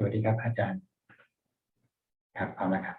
วัสดีครับอาจารย์ครับเอาละครับ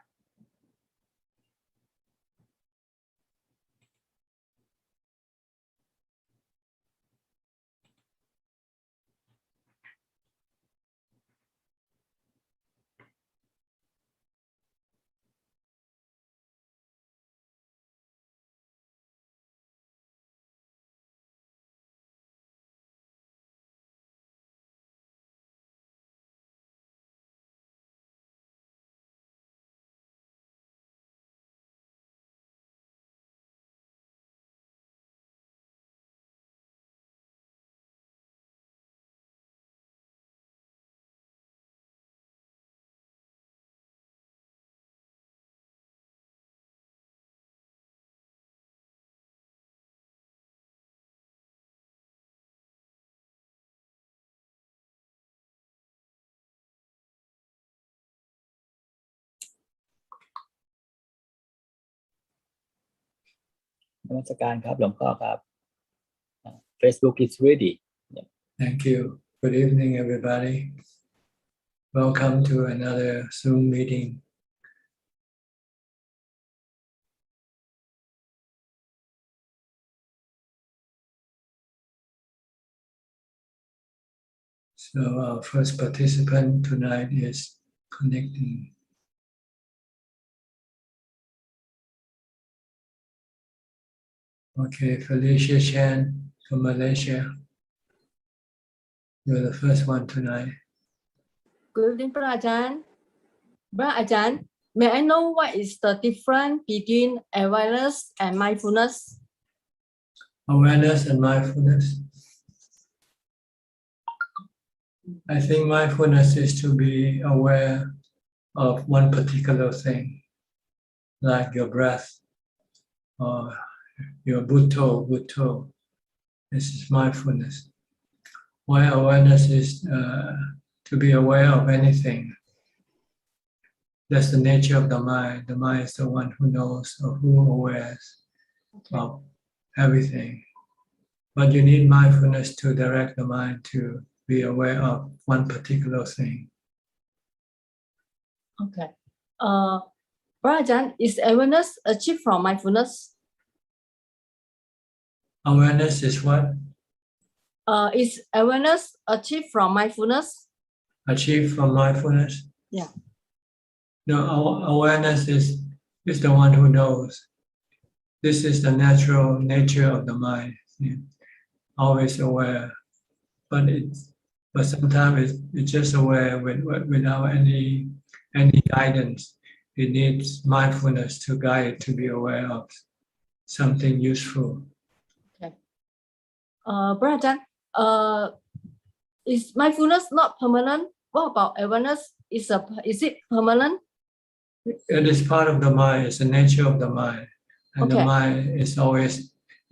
นมัสการครับหลวงพ่อครับ Facebook is ready. Thank you. Good evening, everybody. Welcome to another Zoom meeting. So our first participant tonight is connecting. Okay, Felicia Chan from Malaysia. You're the first one tonight. Good evening, Brother Ajahn. May I know what is the difference between awareness and mindfulness? Awareness and mindfulness. I think mindfulness is to be aware of one particular thing, like your breath or your Bhutto. This is mindfulness. While awareness is to be aware of anything. That's the nature of the mind. The mind is the one who knows or who awares of everything. But you need mindfulness to direct the mind to be aware of one particular thing. Okay. Brother Ajahn, is awareness achieved from mindfulness? Awareness is what? Is awareness achieved from mindfulness? Achieved from mindfulness? Yeah. No, awareness is the one who knows. This is the natural nature of the mind. Yeah. Always aware. But sometimes it's just aware without any guidance. It needs mindfulness to guide it to be aware of something useful. Okay. Brother Ajahn, is mindfulness not permanent? What about awareness? Is it permanent? It is part of the mind. It's the nature of the mind. And Okay. the mind is always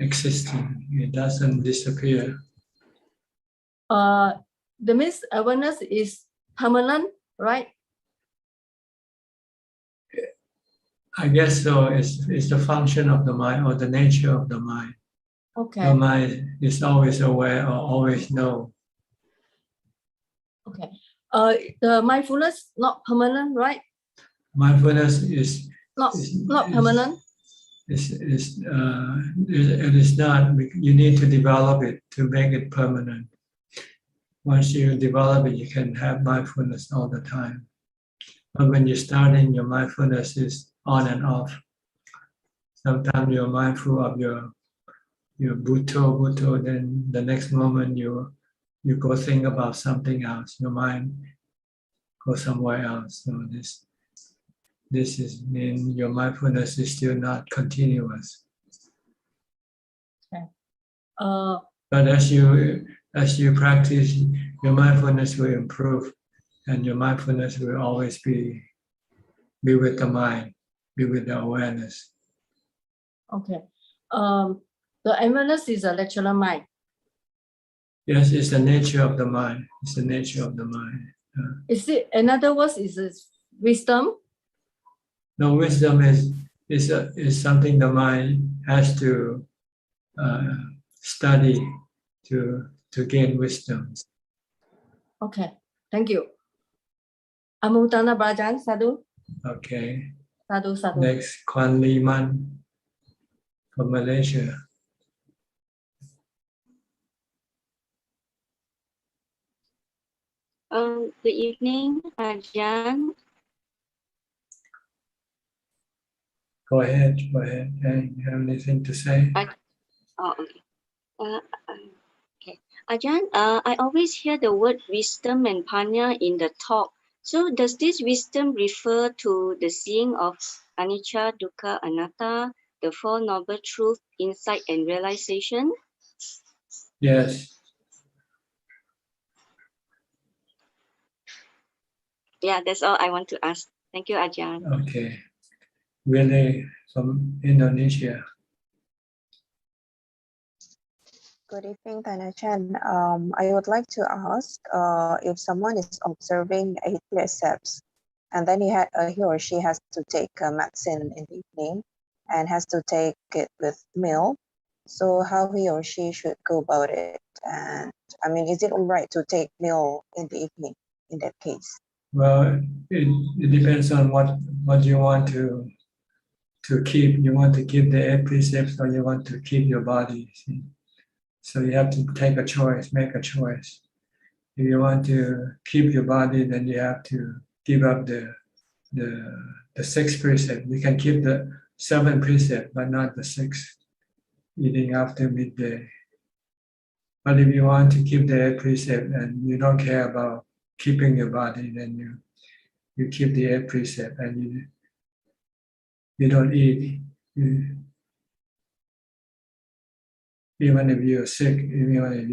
existing. It doesn't disappear. That means awareness is permanent, right? I guess so. It's the function of the mind or the nature of the mind. Okay. The mind is always aware or always know. Okay. The mindfulness not permanent, right? Mindfulness is Not permanent. It is not. You need to develop it to make it permanent. Once you develop it, you can have mindfulness all the time. But when you're starting, your mindfulness is on and off. Sometimes you're mindful of your Bhutto, then the next moment you go think about something else. Your mind goes somewhere else. So this is mean your mindfulness is still not continuous. Okay. But as you practice, your mindfulness will improve, and your mindfulness will always be with the mind, be with the awareness. Okay. The awareness is a natural mind. Yes, it's the nature of the mind. It's the nature of the mind. Is it? In other words, is it wisdom? No, wisdom is something the mind has to study to gain wisdom. Okay. Thank you. Amutana Brajan, Sadhu. Okay. Sadhu, Sadhu. Next, Kwan Liman from Malaysia. Good evening, Ajahn. Go ahead. And you have anything to say? Okay. Okay. Ajahn, I always hear the word wisdom and panya in the talk. So does this wisdom refer to the seeing of anicca, dukkha, anatta, the Four Noble Truths, insight and realization? Yes. Yeah, that's all I want to ask. Thank you, Ajahn. Okay. Really from Indonesia. Good evening, Thanachan. I would like to ask if someone is observing 8 precepts and then he or she has to take medicine in the evening and has to take it with meal. So how he or she should go about it? And I mean, is it all right to take meal in the evening in that case? Well, it depends on what you want to keep. You want to keep the 8 precepts or you want to keep your body. See? So you have to take a choice, make a choice. If you want to keep your body, then you have to give up the 6 precept. You can keep the 7 precept, but not the 6, eating after midday. But if you want to keep the 8 precept and you don't care about keeping your body, then you keep the 8 precept and you don't eat. Even if you're sick, even if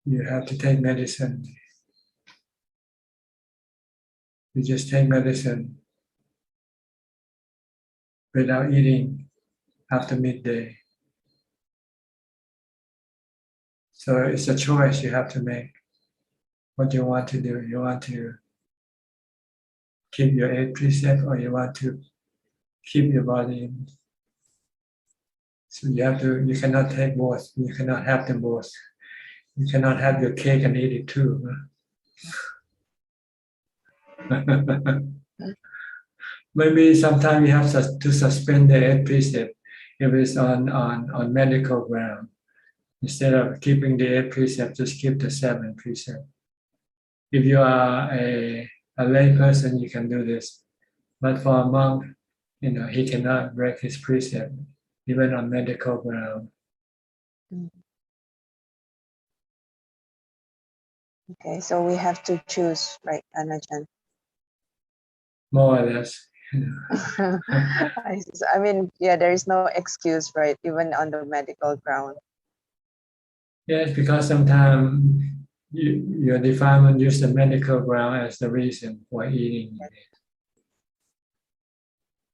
you have to take medicine, you just take medicine without eating after midday. So it's a choice you have to make. What you want to do? You want to keep your 8 precepts or you want to keep your body? So you cannot take both. You cannot have them both. You cannot have your cake and eat it too. Maybe sometimes you have to suspend the 8 precept if it's on medical ground. Instead of keeping the 8 precept, just keep the 7 precept. If you are a lay person, you can do this. But for a monk, he cannot break his precept, even on medical ground. Okay, so we have to choose, right, Anajan? More or less. I mean, yeah, there is no excuse, right, even on the medical ground. Yes, because sometimes your defilement use the medical ground as the reason for eating.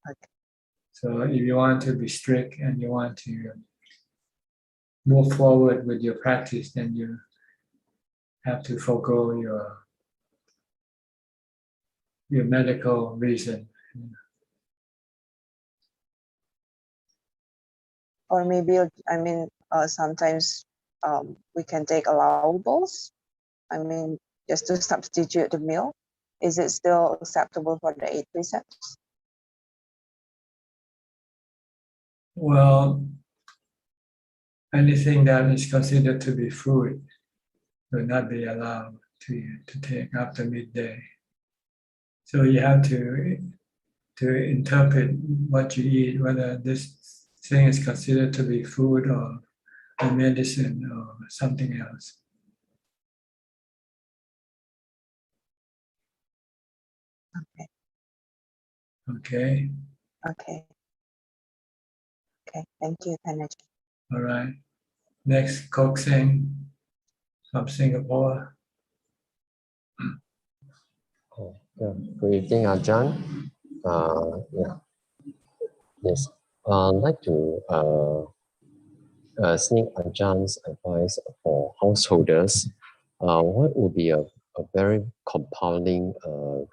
Okay. So if you want to be strict and you want to move forward with your practice, then you have to forego your medical reason. Or maybe, I mean, sometimes we can take allowables. I mean, just to substitute the meal. Is it still acceptable for the 8 precepts? Well, anything that is considered to be food will not be allowed to take after midday. So you have to interpret what you eat, whether this thing is considered to be food or a medicine or something else. Okay. Okay. Okay. Okay. Thank you, Tanaji. All right. Next, Kok Seng from Singapore. Oh, yeah. Good evening, Ajahn. Yeah. Yes. I'd like to seek Ajahn's advice for householders. What would be a very compelling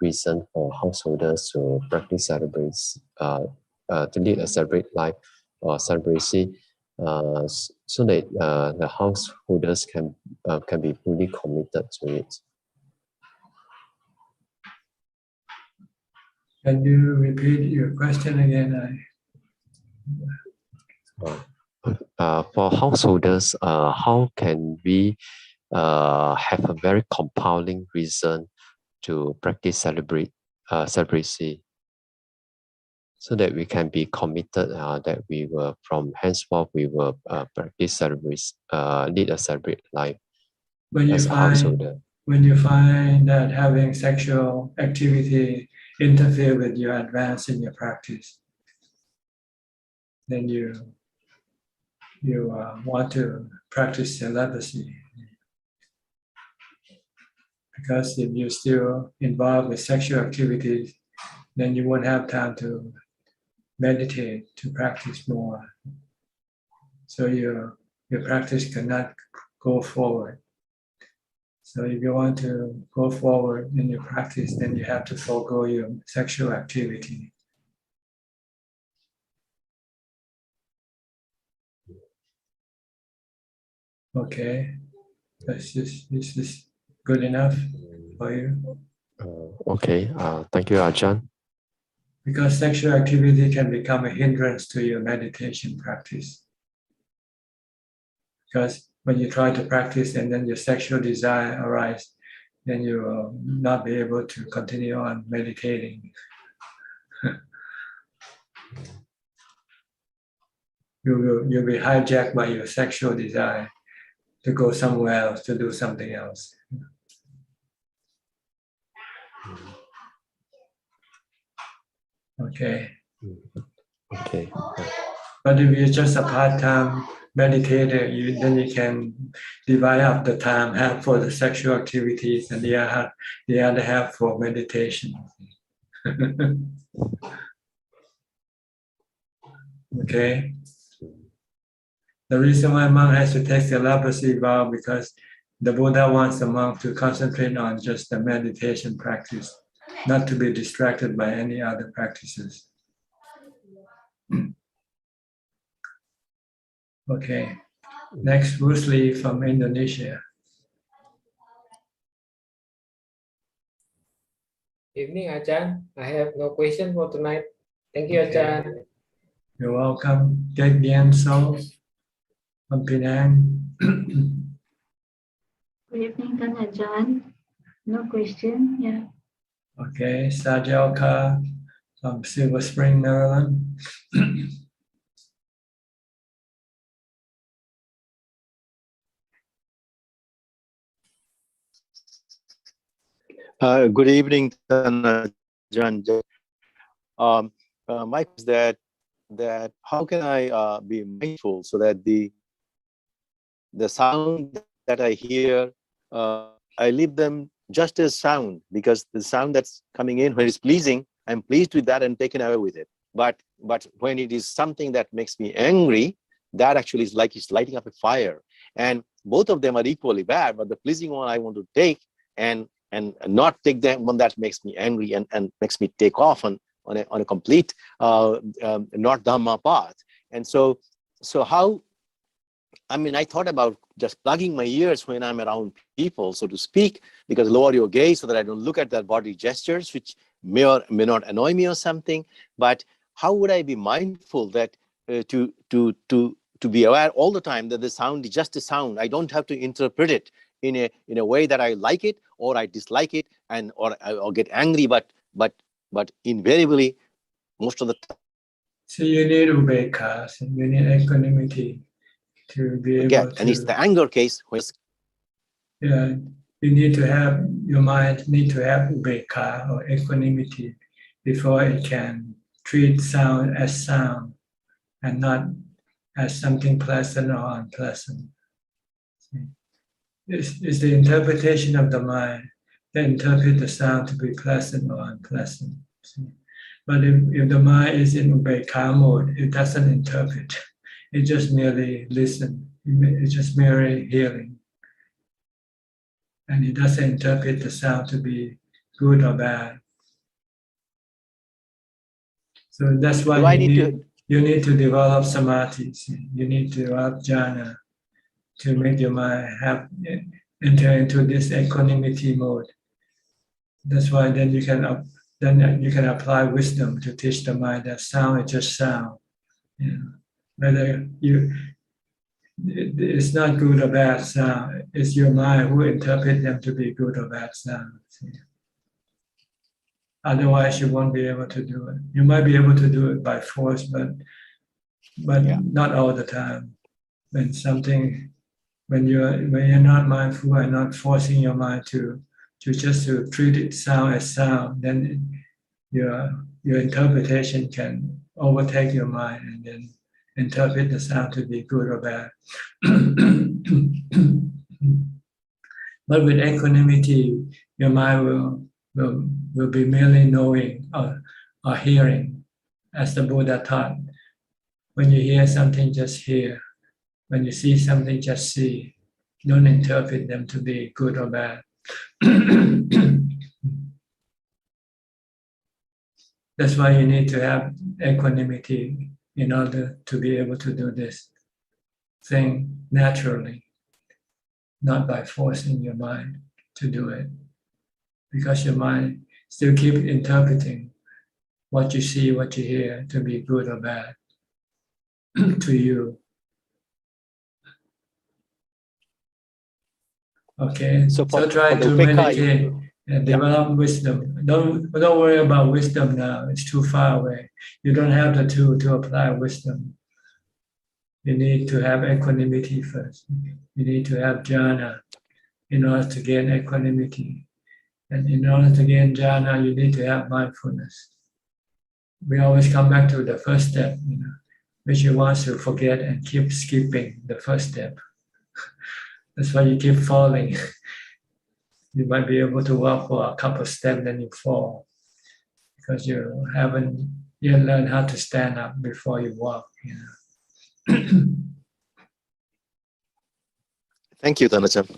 reason for householders to practice celibacy, to lead a celibate life or celibacy, so that the householders can be fully committed to it? Can you repeat your question again? For householders, how can we have a very compelling reason to practice celibacy, so that we can be committed that we will from henceforth we will practice celibacy, lead a celibate life as a householder. When you find that having sexual activity interfere with your advance in your practice, then you want to practice celibacy. Because if you're still involved with sexual activities, then you won't have time to meditate, to practice more. So your practice cannot go forward. So if you want to go forward in your practice, then you have to forego your sexual activity. Okay, this is good enough for you? Okay, thank you, Ajahn. Because sexual activity can become a hindrance to your meditation practice. Because when you try to practice and then your sexual desire arises, then you will not be able to continue on meditating. You'll be hijacked by your sexual desire to go somewhere else, to do something else. Okay. Okay. But if you're just a part-time meditator, then you can divide up the time, half for the sexual activities and the other half for meditation. Okay. The reason why a monk has to take celibacy vow because the Buddha wants the monk to concentrate on just the meditation practice, not to be distracted by any other practices. Okay. Next, Bruce Lee from Indonesia. Evening, Ajahn. I have no question for tonight. Thank you, Ajahn. You're welcome. Get Bien So from Penang. Good evening, Ajahn. No question. Yeah. Okay, Sajalka from Silver Spring, Maryland. Good evening, Ajahn. My question is that how can I be mindful so that the sound that I hear, I leave them just as sound, because the sound that's coming in when it's pleasing, I'm pleased with that and taken away with it. But when it is something that makes me angry, that actually is like it's lighting up a fire. And both of them are equally bad, but the pleasing one I want to take and not take the one that makes me angry and makes me take off on a complete not Dhamma path. And so how, I mean, I thought about just plugging my ears when I'm around people, so to speak, because lower your gaze so that I don't look at their body gestures, which may or may not annoy me or something. But how would I be mindful that to be aware all the time that the sound is just a sound? I don't have to interpret it in a way that I like it or I dislike it or get angry, but invariably most of the time. So you need ubekkha, so you need equanimity to be able to. And it's the anger case. Yeah, you need to have, your mind need to have ubekkha or equanimity before it can treat sound as sound and not as something pleasant or unpleasant. It's the interpretation of the mind that interpret the sound to be pleasant or unpleasant. But if the mind is in ubekkha mode, it doesn't interpret. It just merely listens. It's just merely hearing. And it doesn't interpret the sound to be good or bad. So that's why you need to develop samadhi. You need to develop jhana to make your mind enter into this equanimity mode. That's why then you can then you can apply wisdom to teach the mind that sound is just sound. You know, whether it's not good or bad sound, it's your mind who interprets them to be good or bad sound. See? Otherwise, you won't be able to do it. You might be able to do it by force, but not all the time. When you're not mindful and not forcing your mind to treat it sound as sound, then your interpretation can overtake your mind and then interpret the sound to be good or bad. But with equanimity, your mind will be merely knowing or hearing, as the Buddha taught. When you hear something, just hear. When you see something, just see. Don't interpret them to be good or bad. That's why you need to have equanimity in order to be able to do this thing naturally, not by forcing your mind to do it. Because your mind still keeps interpreting what you see, what you hear to be good or bad to you. Okay, so try to meditate and develop wisdom. Don't worry about wisdom now. It's too far away. You don't have the tool to apply wisdom. You need to have equanimity first. You need to have jhana in order to gain equanimity. And in order to gain jhana, you need to have mindfulness. We always come back to the first step, which you want to forget and keep skipping the first step. That's why you keep falling. You might be able to walk for a couple of steps, then you fall because you haven't yet learned how to stand up before you walk. Thank you, Dhammatalk.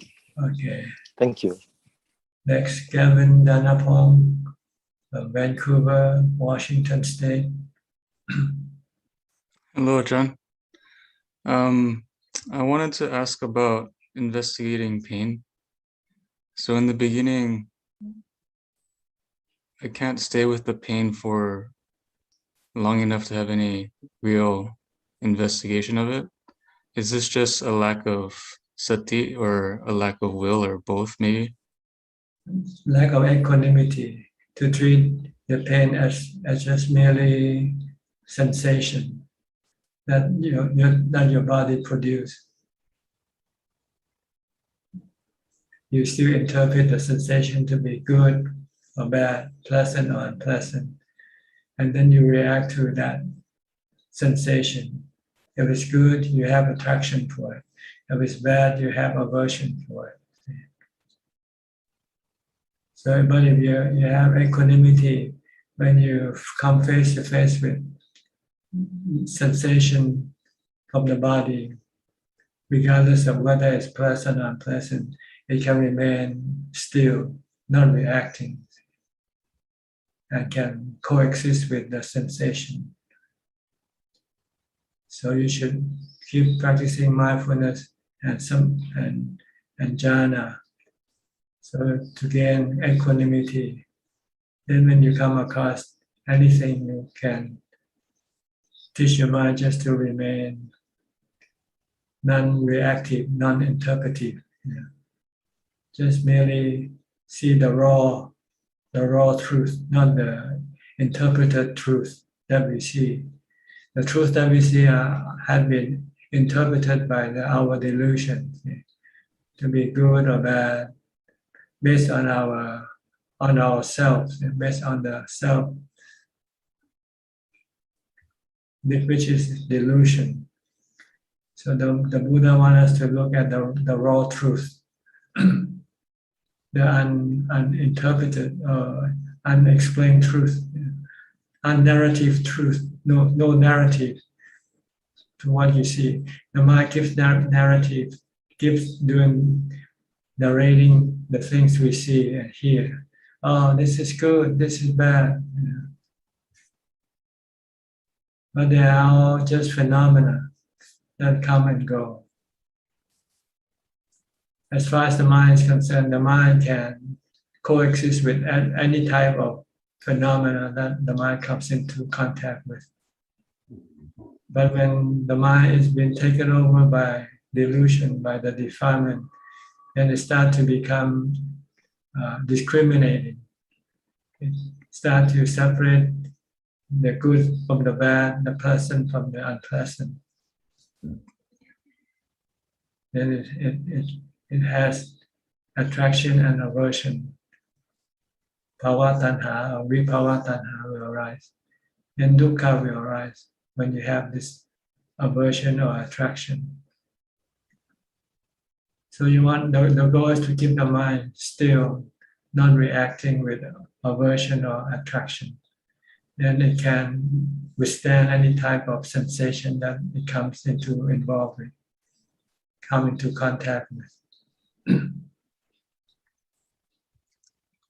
Okay. Thank you. Next, Gavin Danapong from Vancouver, Washington State. Hello, John. I wanted to ask about investigating pain. So in the beginning, I can't stay with the pain for long enough to have any real investigation of it. Is this just a lack of sati or a lack of will or both maybe? Lack of equanimity to treat the pain as just merely sensation that your body produces. You still interpret the sensation to be good or bad, pleasant or unpleasant, and then you react to that sensation. If it's good, you have attraction for it. If it's bad, you have aversion for it. So, but if you have equanimity, when you come face to face with sensation from the body, regardless of whether it's pleasant or unpleasant, it can remain still, not reacting, and can coexist with the sensation. So you should keep practicing mindfulness and jhana, so to gain equanimity. Then when you come across anything, you can teach your mind just to remain non-reactive, non-interpretive. Just merely see the raw truth, not the interpreted truth that we see. The truth that we see had been interpreted by our delusion to be good or bad, based on ourselves, based on the self, which is delusion. So the Buddha wants us to look at the raw truth, the uninterpreted, unexplained truth, unnarrative truth, no narrative to what you see. The mind gives narrative, narrating the things we see and hear. Oh, this is good, this is bad. But they are all just phenomena that come and go. As far as the mind is concerned, the mind can coexist with any type of phenomena that the mind comes into contact with. But when the mind is being taken over by delusion, by the defilement, then it starts to become discriminating. It starts to separate the good from the bad, the pleasant from the unpleasant. Then it has attraction and aversion. Bhava tanha or vibhava tanha will arise. And dukkha will arise when you have this aversion or attraction. So you want the goal is to keep the mind still, not reacting with aversion or attraction. Then it can withstand any type of sensation that it comes into involved with, come into contact with.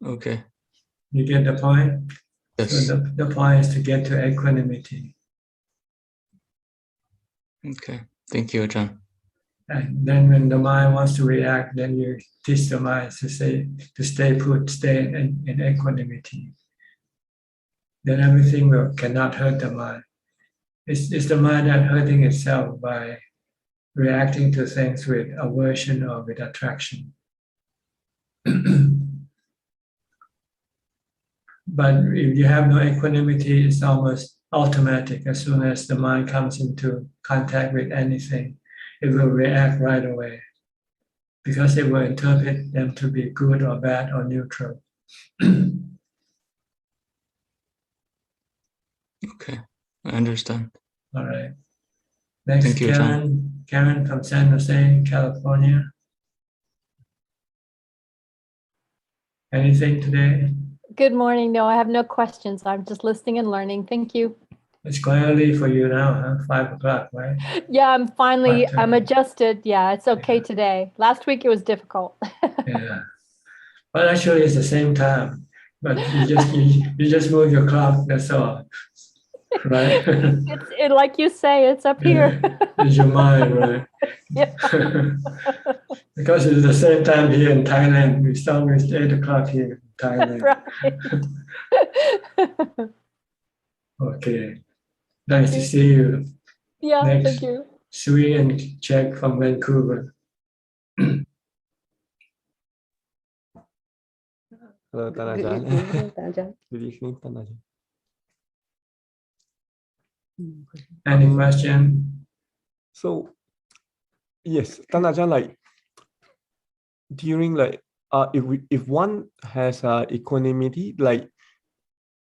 Okay. You get the point? Yes. So the point is to get to equanimity. Okay. Thank you, Ajahn. And then when the mind wants to react, then you teach the mind to stay put, stay in equanimity. Then everything cannot hurt the mind. It's the mind that hurting itself by reacting to things with aversion or with attraction. But if you have no equanimity, it's almost automatic. As soon as the mind comes into contact with anything, it will react right away because it will interpret them to be good or bad or neutral. Okay, I understand. All right. Next, Thank you, John. Karen from San Jose, California. Anything today? Good morning. No, I have no questions. I'm just listening and learning. Thank you. It's quite early for you now, huh? 5 o'clock, right? Yeah, I'm 5:30. adjusted. Yeah, it's okay today. Last week it was difficult. Yeah. Well, actually, it's the same time, but you just move your clock. That's all, right? It's like you say, it's up here. It's your mind, right? Yeah. Because it's the same time here in Thailand. We start with 8 o'clock here in Thailand. Right. Okay. Nice to see you. Yeah, Next, thank you. Sui and Jack from Vancouver. Hello, Tan Good Ajahn. evening, Tan Ajahn. Good evening, Tan Ajahn. Any question? So, yes, Tan Ajahn, like during if one has equanimity, like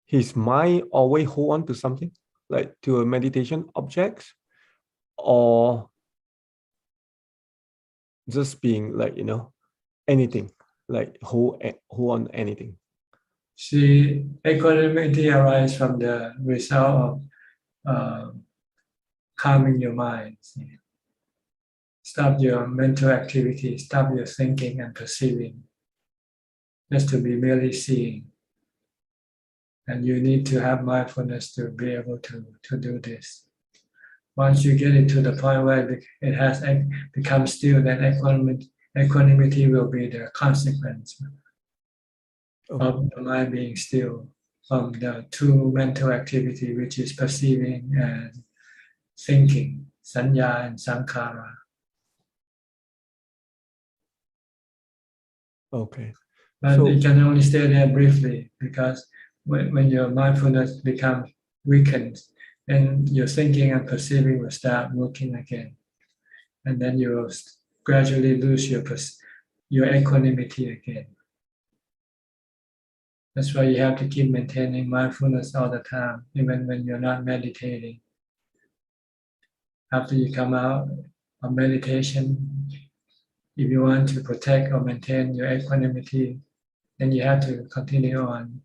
his mind always hold on to something, like to a meditation object, or just being like anything, like hold on anything. See, equanimity arises from the result of calming your mind. Stop your mental activity, stop your thinking and perceiving, just to be merely seeing. And you need to have mindfulness to be able to do this. Once you get into the point where it has become still, then equanimity will be the consequence of the mind being still from the two mental activity, which is perceiving and thinking, sanya and sankhara. Okay. But So, it can only stay there briefly, because when your mindfulness becomes weakened, then your thinking and perceiving will start working again. And then you will gradually lose your equanimity again. That's why you have to keep maintaining mindfulness all the time, even when you're not meditating. After you come out of meditation, if you want to protect or maintain your equanimity, then you have to continue on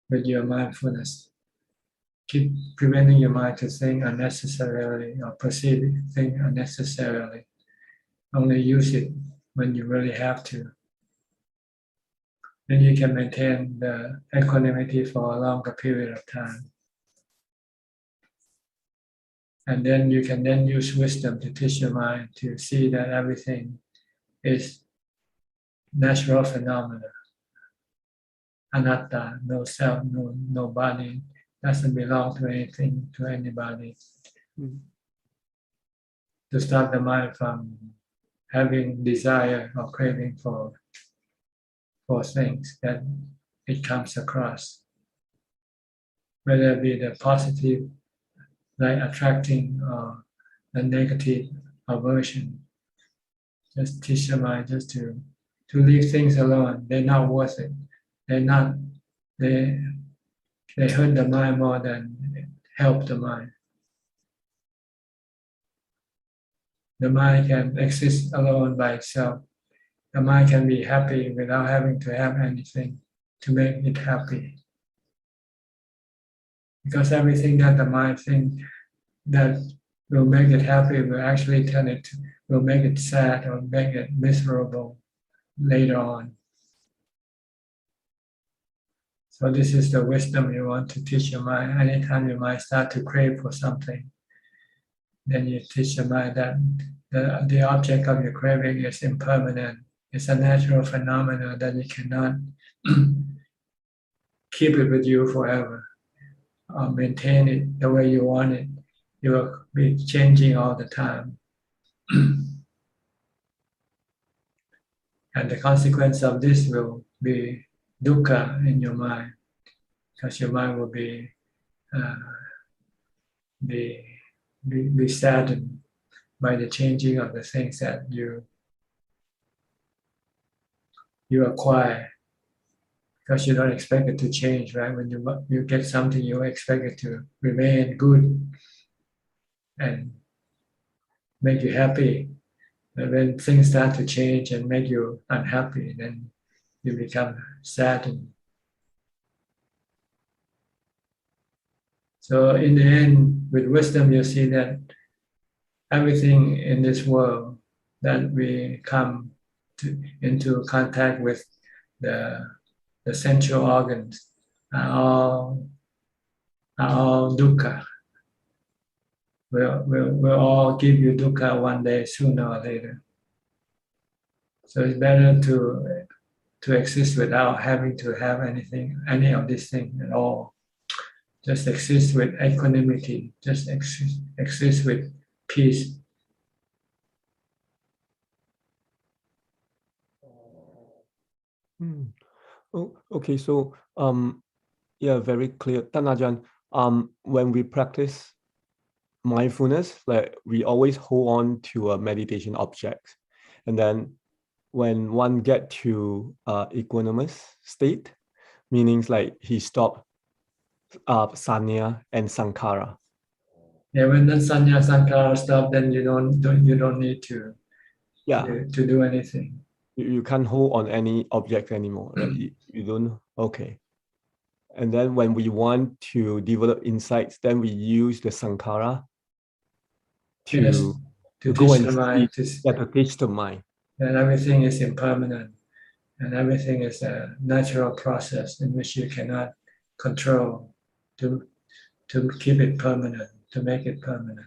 with your mindfulness. Keep preventing your mind to think unnecessarily or perceive things unnecessarily. Only use it when you really have to. Then you can maintain the equanimity for a longer period of time. And then you can then use wisdom to teach your mind to see that everything is natural phenomena, anatta, no self, no body, doesn't belong to anything, to anybody. To stop the mind from having desire or craving for things that it comes across, whether it be the positive, like attracting, or the negative aversion. Just teach the mind just to leave things alone. They're not worth it. They hurt the mind more than help the mind. The mind can exist alone by itself. The mind can be happy without having to have anything to make it happy. Because everything that the mind thinks that will make it happy will actually will make it sad or make it miserable later on. So this is the wisdom you want to teach your mind. Anytime your mind starts to crave for something, then you teach your mind that the object of your craving is impermanent. It's a natural phenomenon that you cannot keep it with you forever or maintain it the way you want it. You will be changing all the time. And the consequence of this will be dukkha in your mind, because your mind will be saddened by the changing of the things that you acquire, because you don't expect it to change, right? When you get something, you expect it to remain good and make you happy. And when things start to change and make you unhappy, then you become saddened. So in the end, with wisdom, you see that everything in this world that we come into contact with, the sensual organs, are all dukkha. Will all give you dukkha one day, sooner or later. So it's better to exist without having to have any of these things at all. Just exist with equanimity. Just exist with peace. Oh, okay, so yeah, very clear. Tanajan, when we practice mindfulness, like we always hold on to a meditation object, and then when one get to equanimous state, meaning like he stopped sanya and sankhara. Yeah, when that sanya sankhara stop, then you don't need to do anything. You can't hold on any object anymore, right? You don't. Okay. And then when we want to develop insights, then we use the sankhara to go and to teach the mind. And everything is impermanent, and everything is a natural process in which you cannot control to keep it permanent, to make it permanent.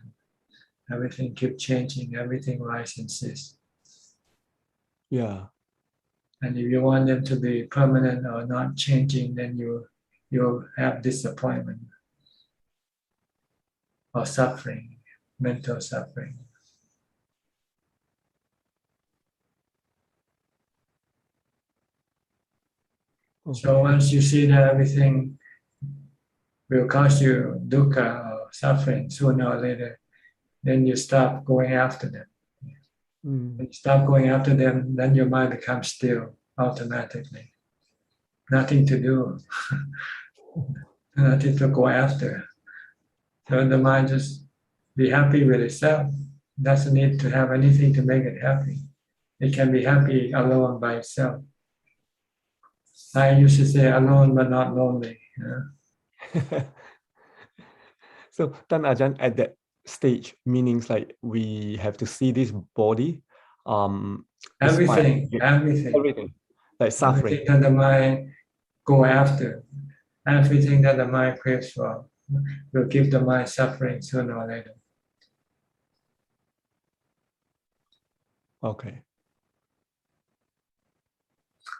Everything keeps changing, everything rises and ceases. Yeah. And if you want them to be permanent or not changing, then you'll have disappointment or suffering, mental suffering. Okay. So once you see that everything will cause you dukkha or suffering sooner or later, then you stop going after them. When you stop going after them, then your mind becomes still automatically. Nothing to do, nothing to go after. So the mind just be happy with itself. Doesn't need to have anything to make it happy. It can be happy alone by itself. I used to say alone but not lonely. So then Ajahn, at that stage, meanings like we have to see this body, everything, like suffering. Everything that the mind go after, everything that the mind craves for, will give the mind suffering sooner or later. Okay.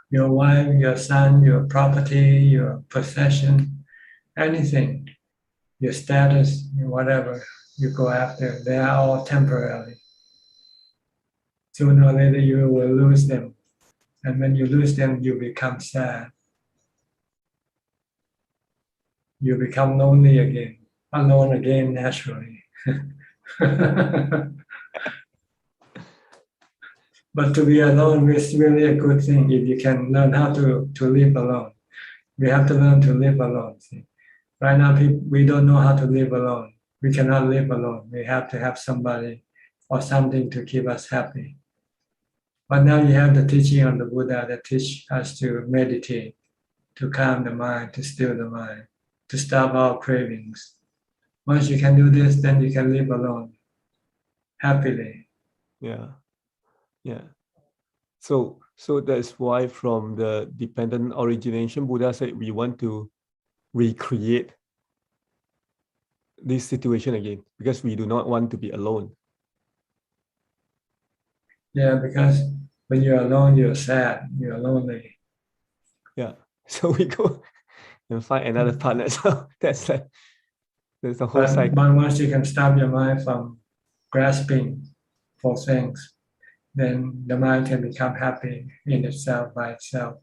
your wife, your son, your property, your possession, anything, your status, whatever you go after, they are all temporary. Sooner or later you will lose them. And when you lose them, you become sad. You become lonely again, alone again naturally. But to be alone is really a good thing if you can learn how to live alone. We have to learn to live alone. See? Right now, we don't know how to live alone. We cannot live alone. We have to have somebody or something to keep us happy. But now you have the teaching of the Buddha that teach us to meditate, to calm the mind, to still the mind, to stop all cravings. Once you can do this, then you can live alone, happily. Yeah. So that's why from the dependent origination, Buddha said we want to recreate this situation again because we do not want to be alone. Yeah, because when you're alone, you're sad, you're lonely. Yeah. So we go and find another partner. So that's the whole cycle. But once you can stop your mind from grasping for things, then the mind can become happy in itself, by itself.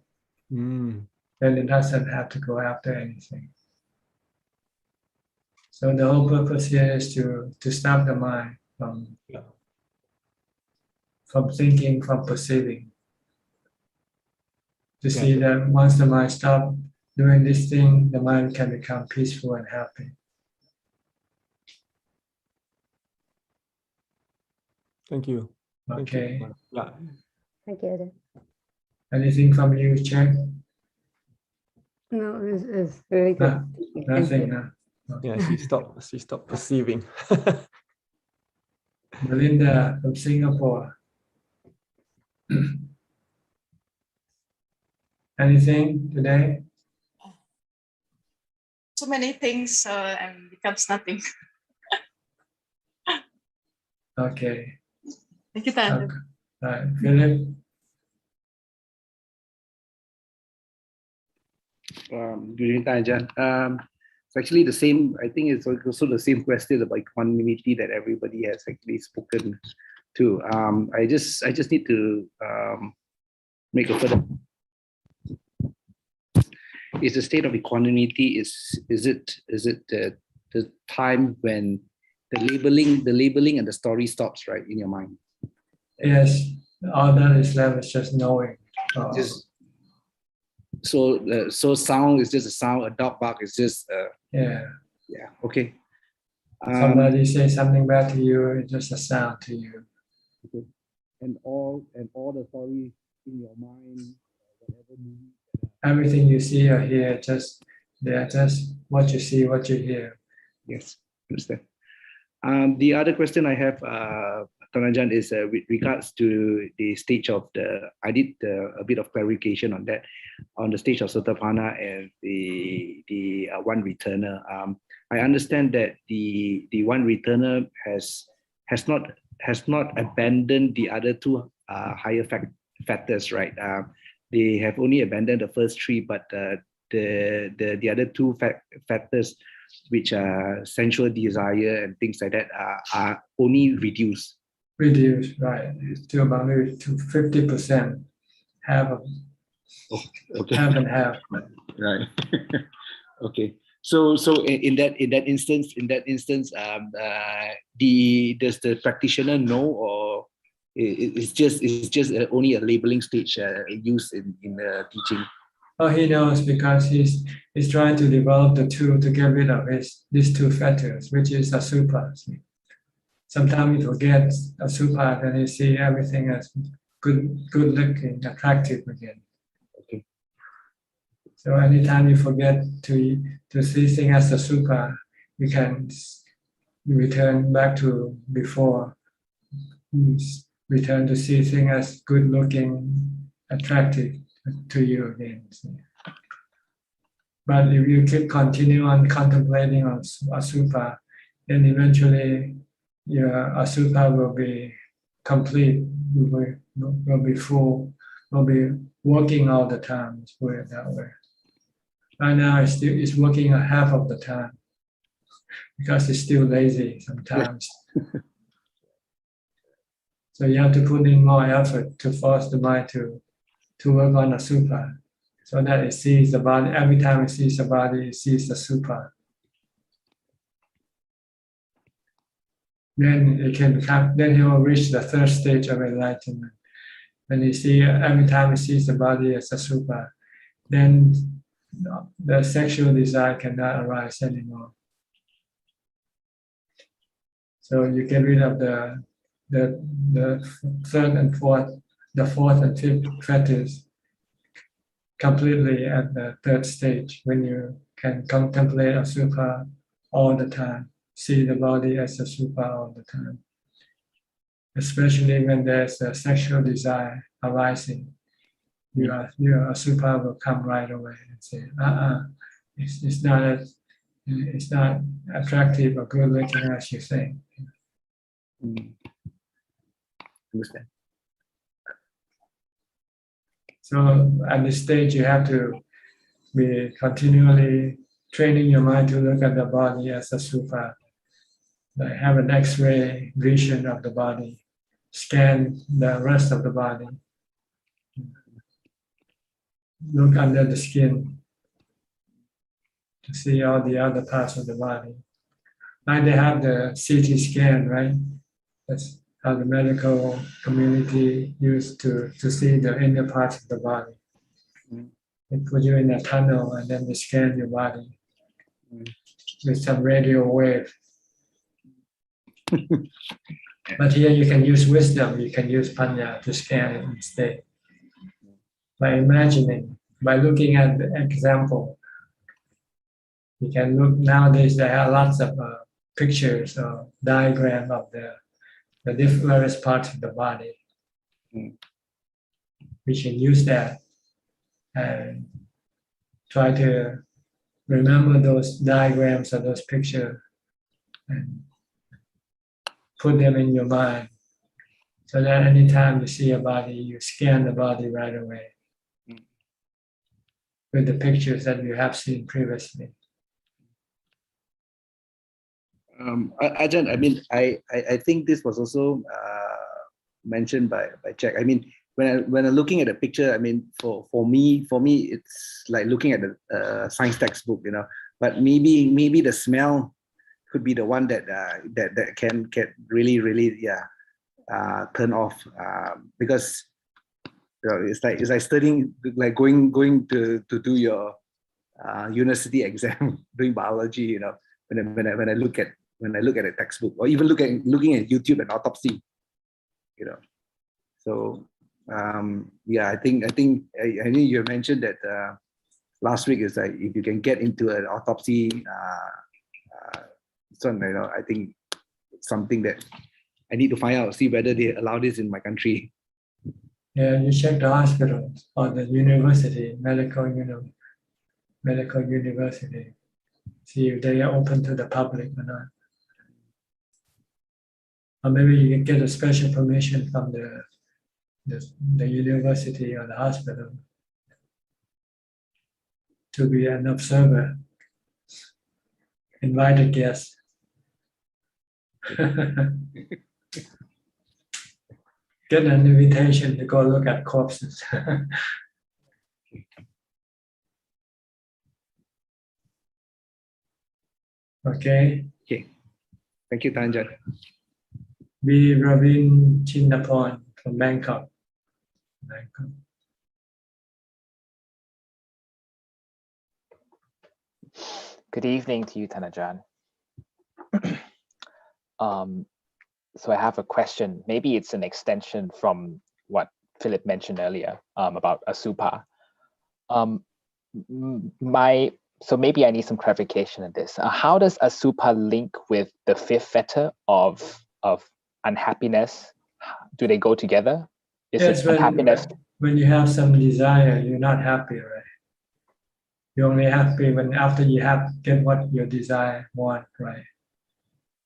Then it doesn't have to go after anything. So the whole purpose here is to stop the mind from thinking, from perceiving. To see that once the mind stops doing this thing, the mind can become peaceful and happy. Thank you. Okay. Yeah. Thank you. Anything from you, Chen? No, it's very good. Nothing. No. Yeah, she stopped perceiving. Melinda from Singapore. Anything today? So many things and becomes nothing. Okay. Thank you, Tan. Right. Philip? Good evening, Tajan. It's actually the same, I think it's also the same question about equanimity that everybody has actually spoken to. I just need to make a further. Is the state of equanimity, is it the time when the labeling and the story stops, right, in your mind? Yes, all that is left is just knowing. So sound is just a sound, a dog bark is just okay. Somebody say something bad to you, it's just a sound to you. Okay. And all the stories in your mind, whatever movie. Everything you see or hear, they're just what you see, what you hear. Yes, understand. The other question I have, Tanajan, is with regards to the stage of I did a bit of clarification on that, on the stage of Sotapanna and the one returner. I understand that the one returner has not abandoned the other two higher factors, right? They have only abandoned the first three, but the other two factors, which are sensual desire and things like that, are only reduced. Reduced, right? To about maybe to 50%. Half and half. Right. Okay. So in that instance, does the practitioner know, or it's just only a labeling stage used in the teaching? Oh, he knows because he's trying to develop the two to get rid of these two factors, which is asubha. Sometimes he forgets asubha, then he see everything as good looking, attractive again. Okay. So anytime you forget to see things as asubha, you can return back to before. Return to see things as good looking, attractive to you again. But if you keep continue on contemplating on asubha, then eventually your asubha will be complete, will be full, will be working all the time. Let's put it that way. Right now, it's working a half of the time because it's still lazy sometimes. So you have to put in more effort to force the mind to work on the supa, so that it sees the body. Every time it sees the body, it sees the supa. Then it can come. Then he will reach the third stage of enlightenment. When he see every time he sees the body as a supa, then the sexual desire cannot arise anymore. So you get rid of the third and fourth, the fourth and fifth fetters completely at the third stage, when you can contemplate a supa all the time, see the body as a supa all the time. Especially when there's a sexual desire arising, your supa will come right away and say, it's not attractive or good looking as you think. Understand. So at this stage, you have to be continually training your mind to look at the body as a supa. Like have an X-ray vision of the body, scan the rest of the body, look under the skin to see all the other parts of the body. Like they have the CT scan, right? That's how the medical community used to see the inner parts of the body. They put you in a tunnel and then they scan your body with some radio wave. But here you can use wisdom, you can use panya to scan it instead. By imagining, by looking at the example, you can look. Nowadays there are lots of pictures or diagram of the various parts of the body. We can use that and try to remember those diagrams or those pictures and put them in your mind, so that anytime you see a body, you scan the body right away with the pictures that you have seen previously. Ajahn, I mean, I think this was also mentioned by Jack. I mean, when I'm looking at a picture, I mean, for me, it's like looking at a science textbook, you know. But maybe the smell could be the one that can really turn off, because it's like studying, like going to do your university exam doing biology, you know. When I look at a textbook, or even looking at YouTube and autopsy, you know. So I think you mentioned that last week is like, if you can get into an autopsy, you know, I think it's something that I need to find out, see whether they allow this in my country. Yeah, you check the hospital or the university, medical university, see if they are open to the public or not. Or maybe you can get a special permission from the university or the hospital to be an observer, invite a guest. Get an invitation to go look at corpses. Okay. Thank you, Tanjan. B. Ravin Chindaporn from Bangkok. Good evening to you, Thanajan. So I have a question. Maybe it's an extension from what Philip mentioned earlier about asupa. So maybe I need some clarification on this. How does asupa link with the fifth fetter of unhappiness? Do they go together? Is yes, it unhappiness? When you have some desire, you're not happy, right? You're only happy when after you get what your desire want, right?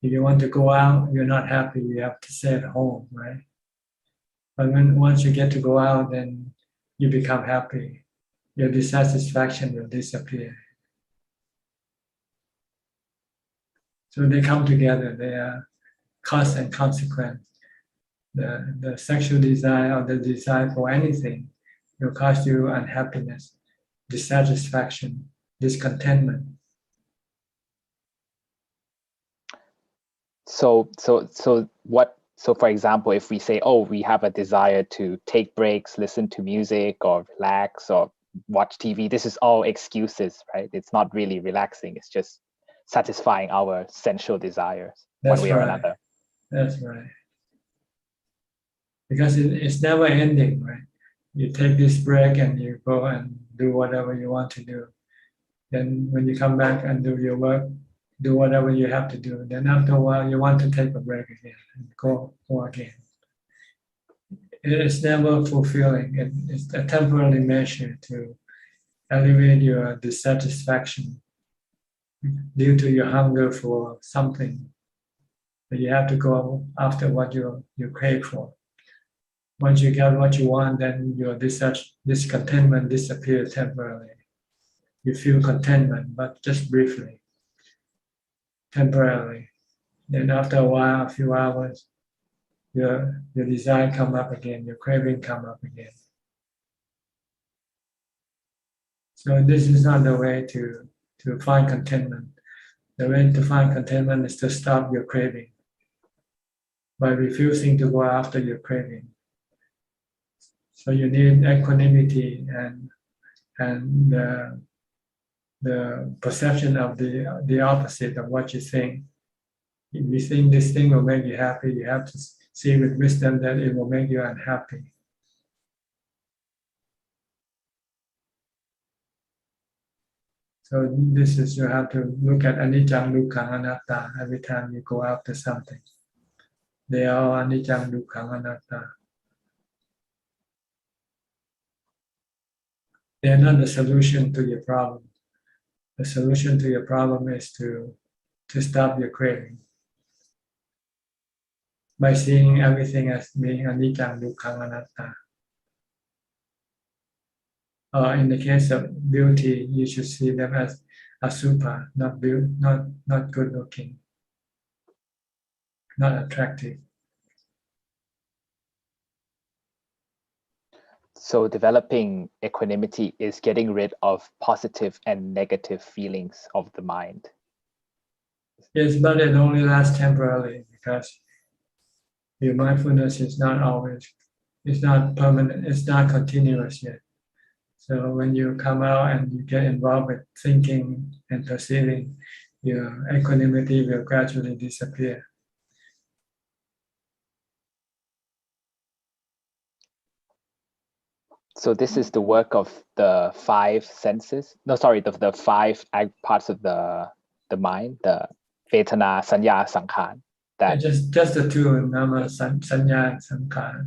If you want to go out, you're not happy, you have to stay at home, right? But once you get to go out, then you become happy. Your dissatisfaction will disappear. So they come together. They are cause and consequence. The sexual desire or the desire for anything will cause you unhappiness, dissatisfaction, discontentment. So for example, if we say, oh, we have a desire to take breaks, listen to music or relax or watch TV, this is all excuses, right? It's not really relaxing. It's just satisfying our sensual desires one way or another. That's right. Because it's never ending, right? You take this break and you go and do whatever you want to do. Then when you come back and do your work, do whatever you have to do. Then after a while, you want to take a break again and go again. It is never fulfilling. It's a temporary measure to alleviate your dissatisfaction due to your hunger for something. But you have to go after what you crave for. Once you get what you want, then your discontentment disappears temporarily. You feel contentment, but just briefly, temporarily. Then after a while, a few hours, your desire come up again, your craving come up again. So this is not the way to find contentment. The way to find contentment is to stop your craving by refusing to go after your craving. So you need equanimity and the perception of the opposite of what you think. If you think this thing will make you happy, you have to see with wisdom that it will make you unhappy. So this is, you have to look at anicca, dukkha, anatta every time you go after something. They are all anicca, dukkha, anatta. They are not the solution to your problem. The solution to your problem is to stop your craving by seeing everything as being anicca, dukkha, anatta. In the case of beauty, you should see them as asubha, not good looking, not attractive. So developing equanimity is getting rid of positive and negative feelings of the mind. Yes, but it only lasts temporarily because your mindfulness is not always, it's not permanent, it's not continuous yet. So when you come out and you get involved with thinking and perceiving, your equanimity will gradually disappear. So this is the work of the five senses. No, sorry, the five parts of the mind, the Vedana, Sanya, Sankhara. That just the two, Nama, Sanya, and Sankhara.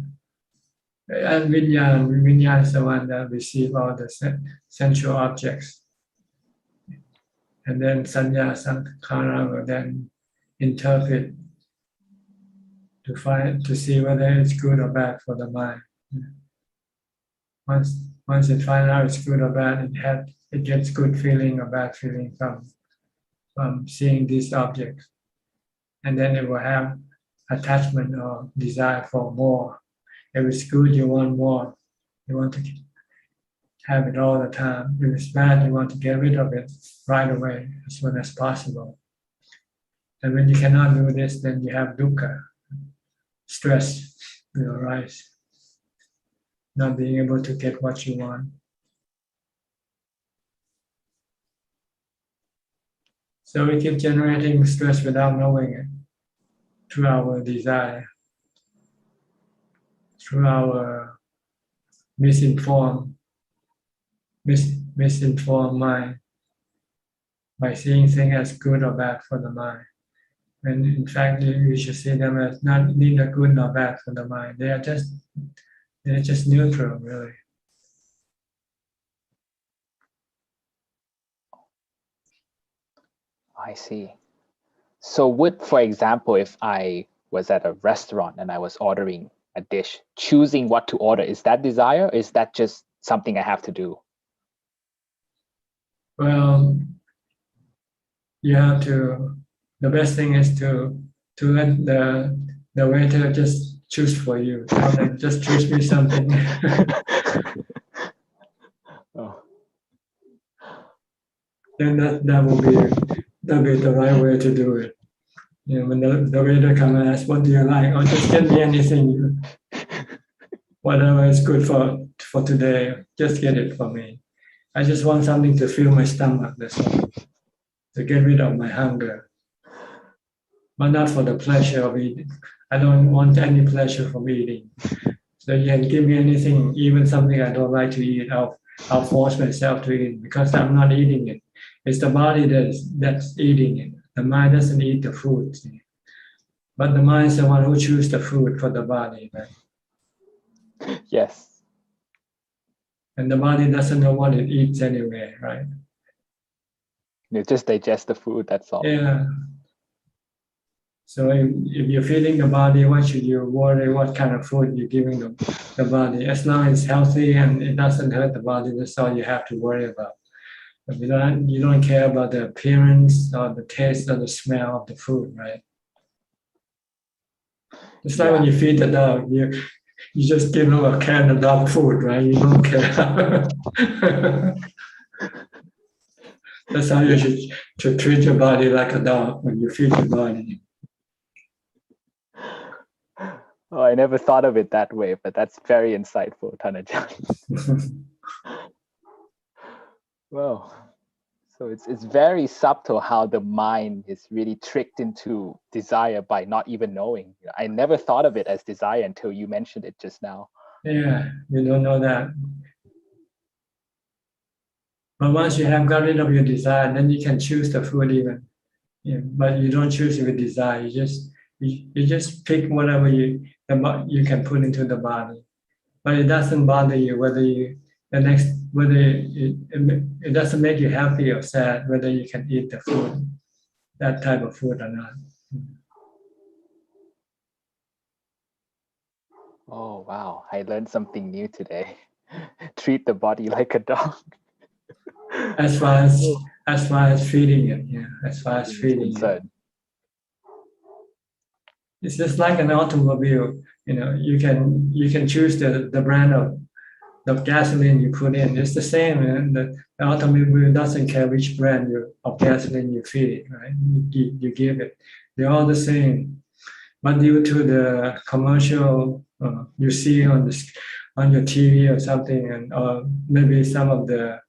And Vinyana is the one that receives all the sensual objects. And then Sanya, Sankhara will then interpret to see whether it's good or bad for the mind. Once it finds out it's good or bad, it gets good feeling or bad feeling from seeing these objects. And then it will have attachment or desire for more. If it's good, you want more. You want to have it all the time. If it's bad, you want to get rid of it right away, as soon as possible. And when you cannot do this, then you have dukkha, stress will arise, not being able to get what you want. So we keep generating stress without knowing it through our desire, through our misinformed mind, by seeing things as good or bad for the mind. When in fact you should see them as neither good nor bad for the mind. They're just neutral, really. I see. So for example, if I was at a restaurant and I was ordering a dish, choosing what to order, is that desire? Or is that just something I have to do? Well, you have to. The best thing is to let the waiter just choose for you. Tell them, just choose me something. Oh. Then that will be the right way to do it. You know, when the waiter comes and asks, "What do you like?" Oh, just get me anything. Whatever is good for today, just get it for me. I just want something to fill my stomach. That's all. To get rid of my hunger, but not for the pleasure of eating. I don't want any pleasure from eating. So you can give me anything, even something I don't like to eat. I'll force myself to eat because I'm not eating it. It's the body that's eating it. The mind doesn't eat the food, but the mind is the one who chooses the food for the body, right? Yes. And the body doesn't know what it eats anyway, right? You just digest the food, that's all. Yeah. So if you're feeding the body, why should you worry what kind of food you're giving the body? As long as it's healthy and it doesn't hurt the body, that's all you have to worry about. But you don't care about the appearance or the taste or the smell of the food, right? It's like when you feed the dog, you just give them a can of dog food, right? You don't care. That's how you should treat your body like a dog when you feed your body. Oh, I never thought of it that way, but that's very insightful, Thanajan. Well, so it's very subtle how the mind is really tricked into desire by not even knowing. I never thought of it as desire until you mentioned it just now. Yeah, you don't know that. But once you have got rid of your desire, then you can choose the food even. Yeah, but you don't choose with desire. You just pick whatever you can put into the body. But it doesn't bother you whether it doesn't make you happy or sad whether you can eat the food, that type of food or not. Oh, wow. I learned something new today. Treat the body like a dog. As far as feeding it, yeah. As far as feeding it. It's just like an automobile. You know, you can choose the brand of gasoline you put in. It's the same. And the automobile doesn't care which brand of gasoline you feed it, right? You give it. They're all the same. But due to the commercial you see on your TV or something, and or maybe some of the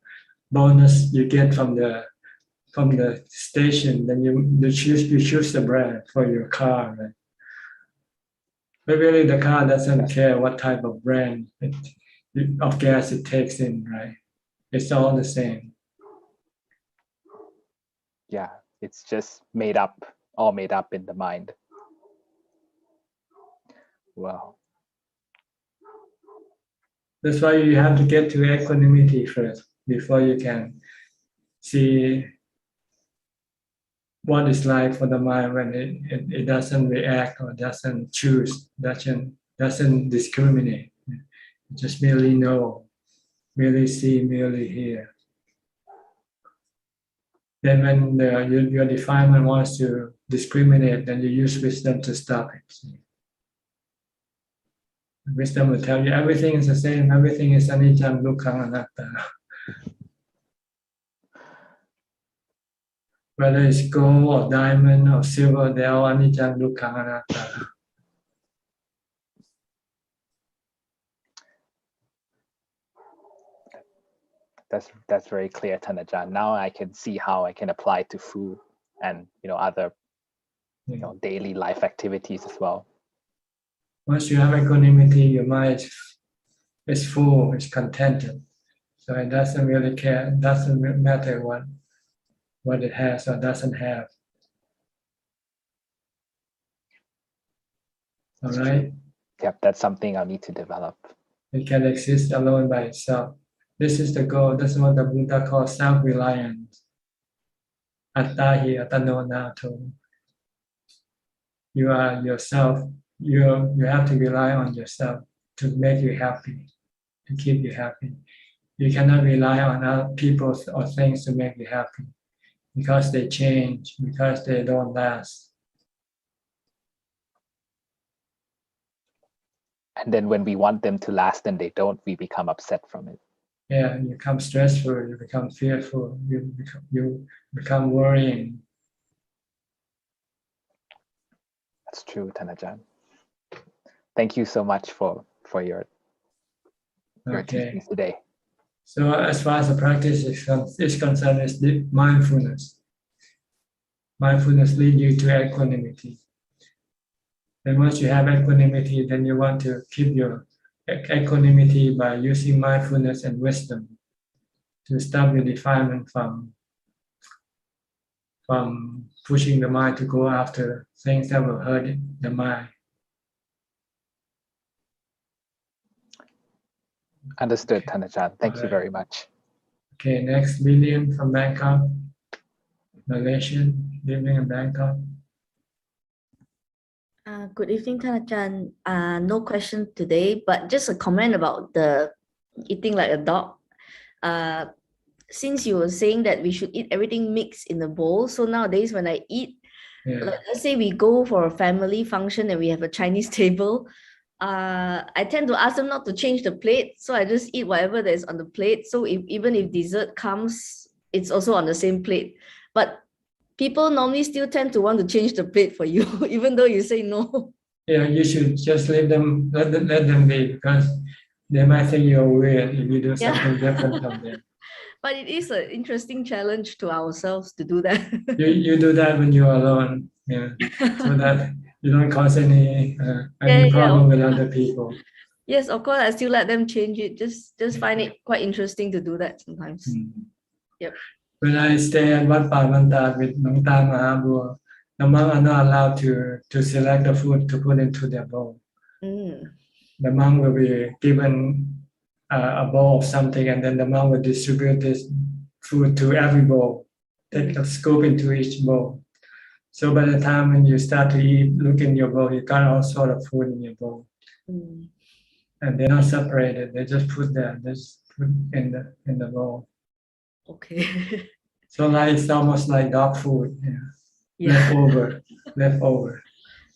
bonus you get from the station, then you choose the brand for your car, right? But really, the car doesn't care what type of brand of gas it takes in, right? It's all the same. Yeah, it's just all made up in the mind. Wow. That's why you have to get to equanimity first before you can see what it's like for the mind when it doesn't react or doesn't choose, doesn't discriminate. It just merely know, merely see, merely hear. Then when your defilement wants to discriminate, then you use wisdom to stop it. Wisdom will tell you everything is the same, everything is anicca, dukkha, anatta. Whether it's gold or diamond or silver, they are all anicca, dukkha, anatta. That's very clear, Thanajan. Now I can see how I can apply to food and other daily life activities as well. Once you have equanimity, your mind is full, is contented. So it doesn't really care, it doesn't matter what it has or doesn't have. All right? Yep, that's something I'll need to develop. It can exist alone by itself. This is the goal. This is what the Buddha calls self-reliance. Attahi atano nato. You are yourself. You have to rely on yourself to make you happy, to keep you happy. You cannot rely on other people or things to make you happy because they change, because they don't last. And then when we want them to last and they don't, we become upset from it. Yeah, you become stressful, you become fearful, you become worrying. That's true, Thanajan. Thank you so much for your teachings today. So as far as the practice is concerned, is the mindfulness. Mindfulness leads you to equanimity. And once you have equanimity, then you want to keep your equanimity by using mindfulness and wisdom to stop your defilement from pushing the mind to go after things that will hurt the mind. Understood, Thanajan. Thank you very much. Okay, next, Lillian from Bangkok, Malaysian, living in Bangkok. Good evening, Thanajan. No question today, but just a comment about the eating like a dog. Since you were saying that we should eat everything mixed in the bowl, so nowadays when I eat, like, let's say we go for a family function and we have a Chinese table, I tend to ask them not to change the plate, so I just eat whatever that is on the plate. So even if dessert comes, it's also on the same plate. But people normally still tend to want to change the plate for you, even though you say no. Yeah, you should just let them be, because they might think you're weird if you do something different from them. But it is an interesting challenge to ourselves to do that. You do that when you're alone, yeah, so that you don't cause any problem with other people. Yes, of course, I still let them change it. Just find it quite interesting to do that sometimes. Yep. When I stay at Wat Pa Bantad with Nong Ta Mahabua, the monks are not allowed to select the food to put into their bowl. The monk will be given a bowl of something, and then the monk will distribute this food to every bowl, take a scoop into each bowl. So by the time when you start to eat, look in your bowl, you got all sort of food in your bowl. And they're not separated, they just put in the bowl. Okay. So like it's almost like dog food, leftover.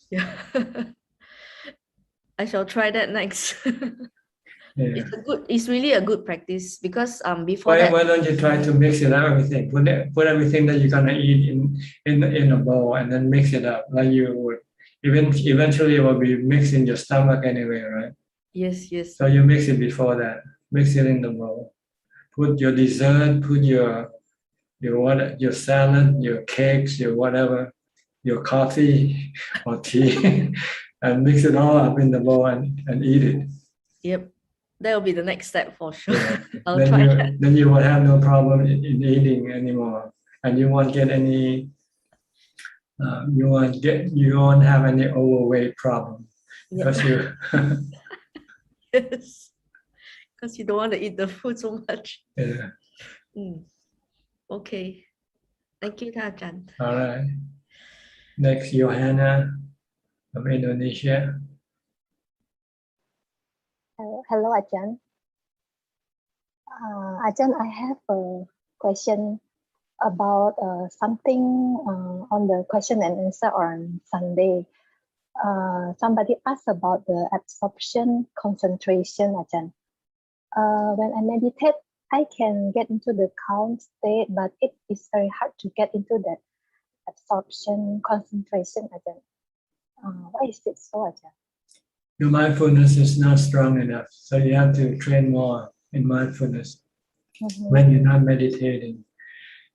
Yeah. I shall try that next. It's really a good practice, because before why don't you try to mix it up, everything? Put everything that you're gonna eat in a bowl and then mix it up like you would. Eventually it will be mixed in your stomach anyway, right? Yes. So you mix it before that. Mix it in the bowl. Put your dessert, put your salad, your cakes, your whatever, your coffee or tea, and mix it all up in the bowl and eat it. Yep, that will be the next step for sure. I'll then try you, that. Then you won't have no problem in eating anymore, and you won't get any. You won't have any overweight problem because you. Yes, because you don't want to eat the food so much. Yeah. Okay, thank you, Thanajan. All right. Next, Johanna from Indonesia. Hello, Ajahn. Ajahn, I have a question about something on the question and answer on Sunday. Somebody asked about the absorption concentration, Ajahn. When I meditate, I can get into the calm state, but it is very hard to get into that absorption concentration, Ajahn. Why is it so, Ajahn? Your mindfulness is not strong enough, so you have to train more in mindfulness. When you're not meditating,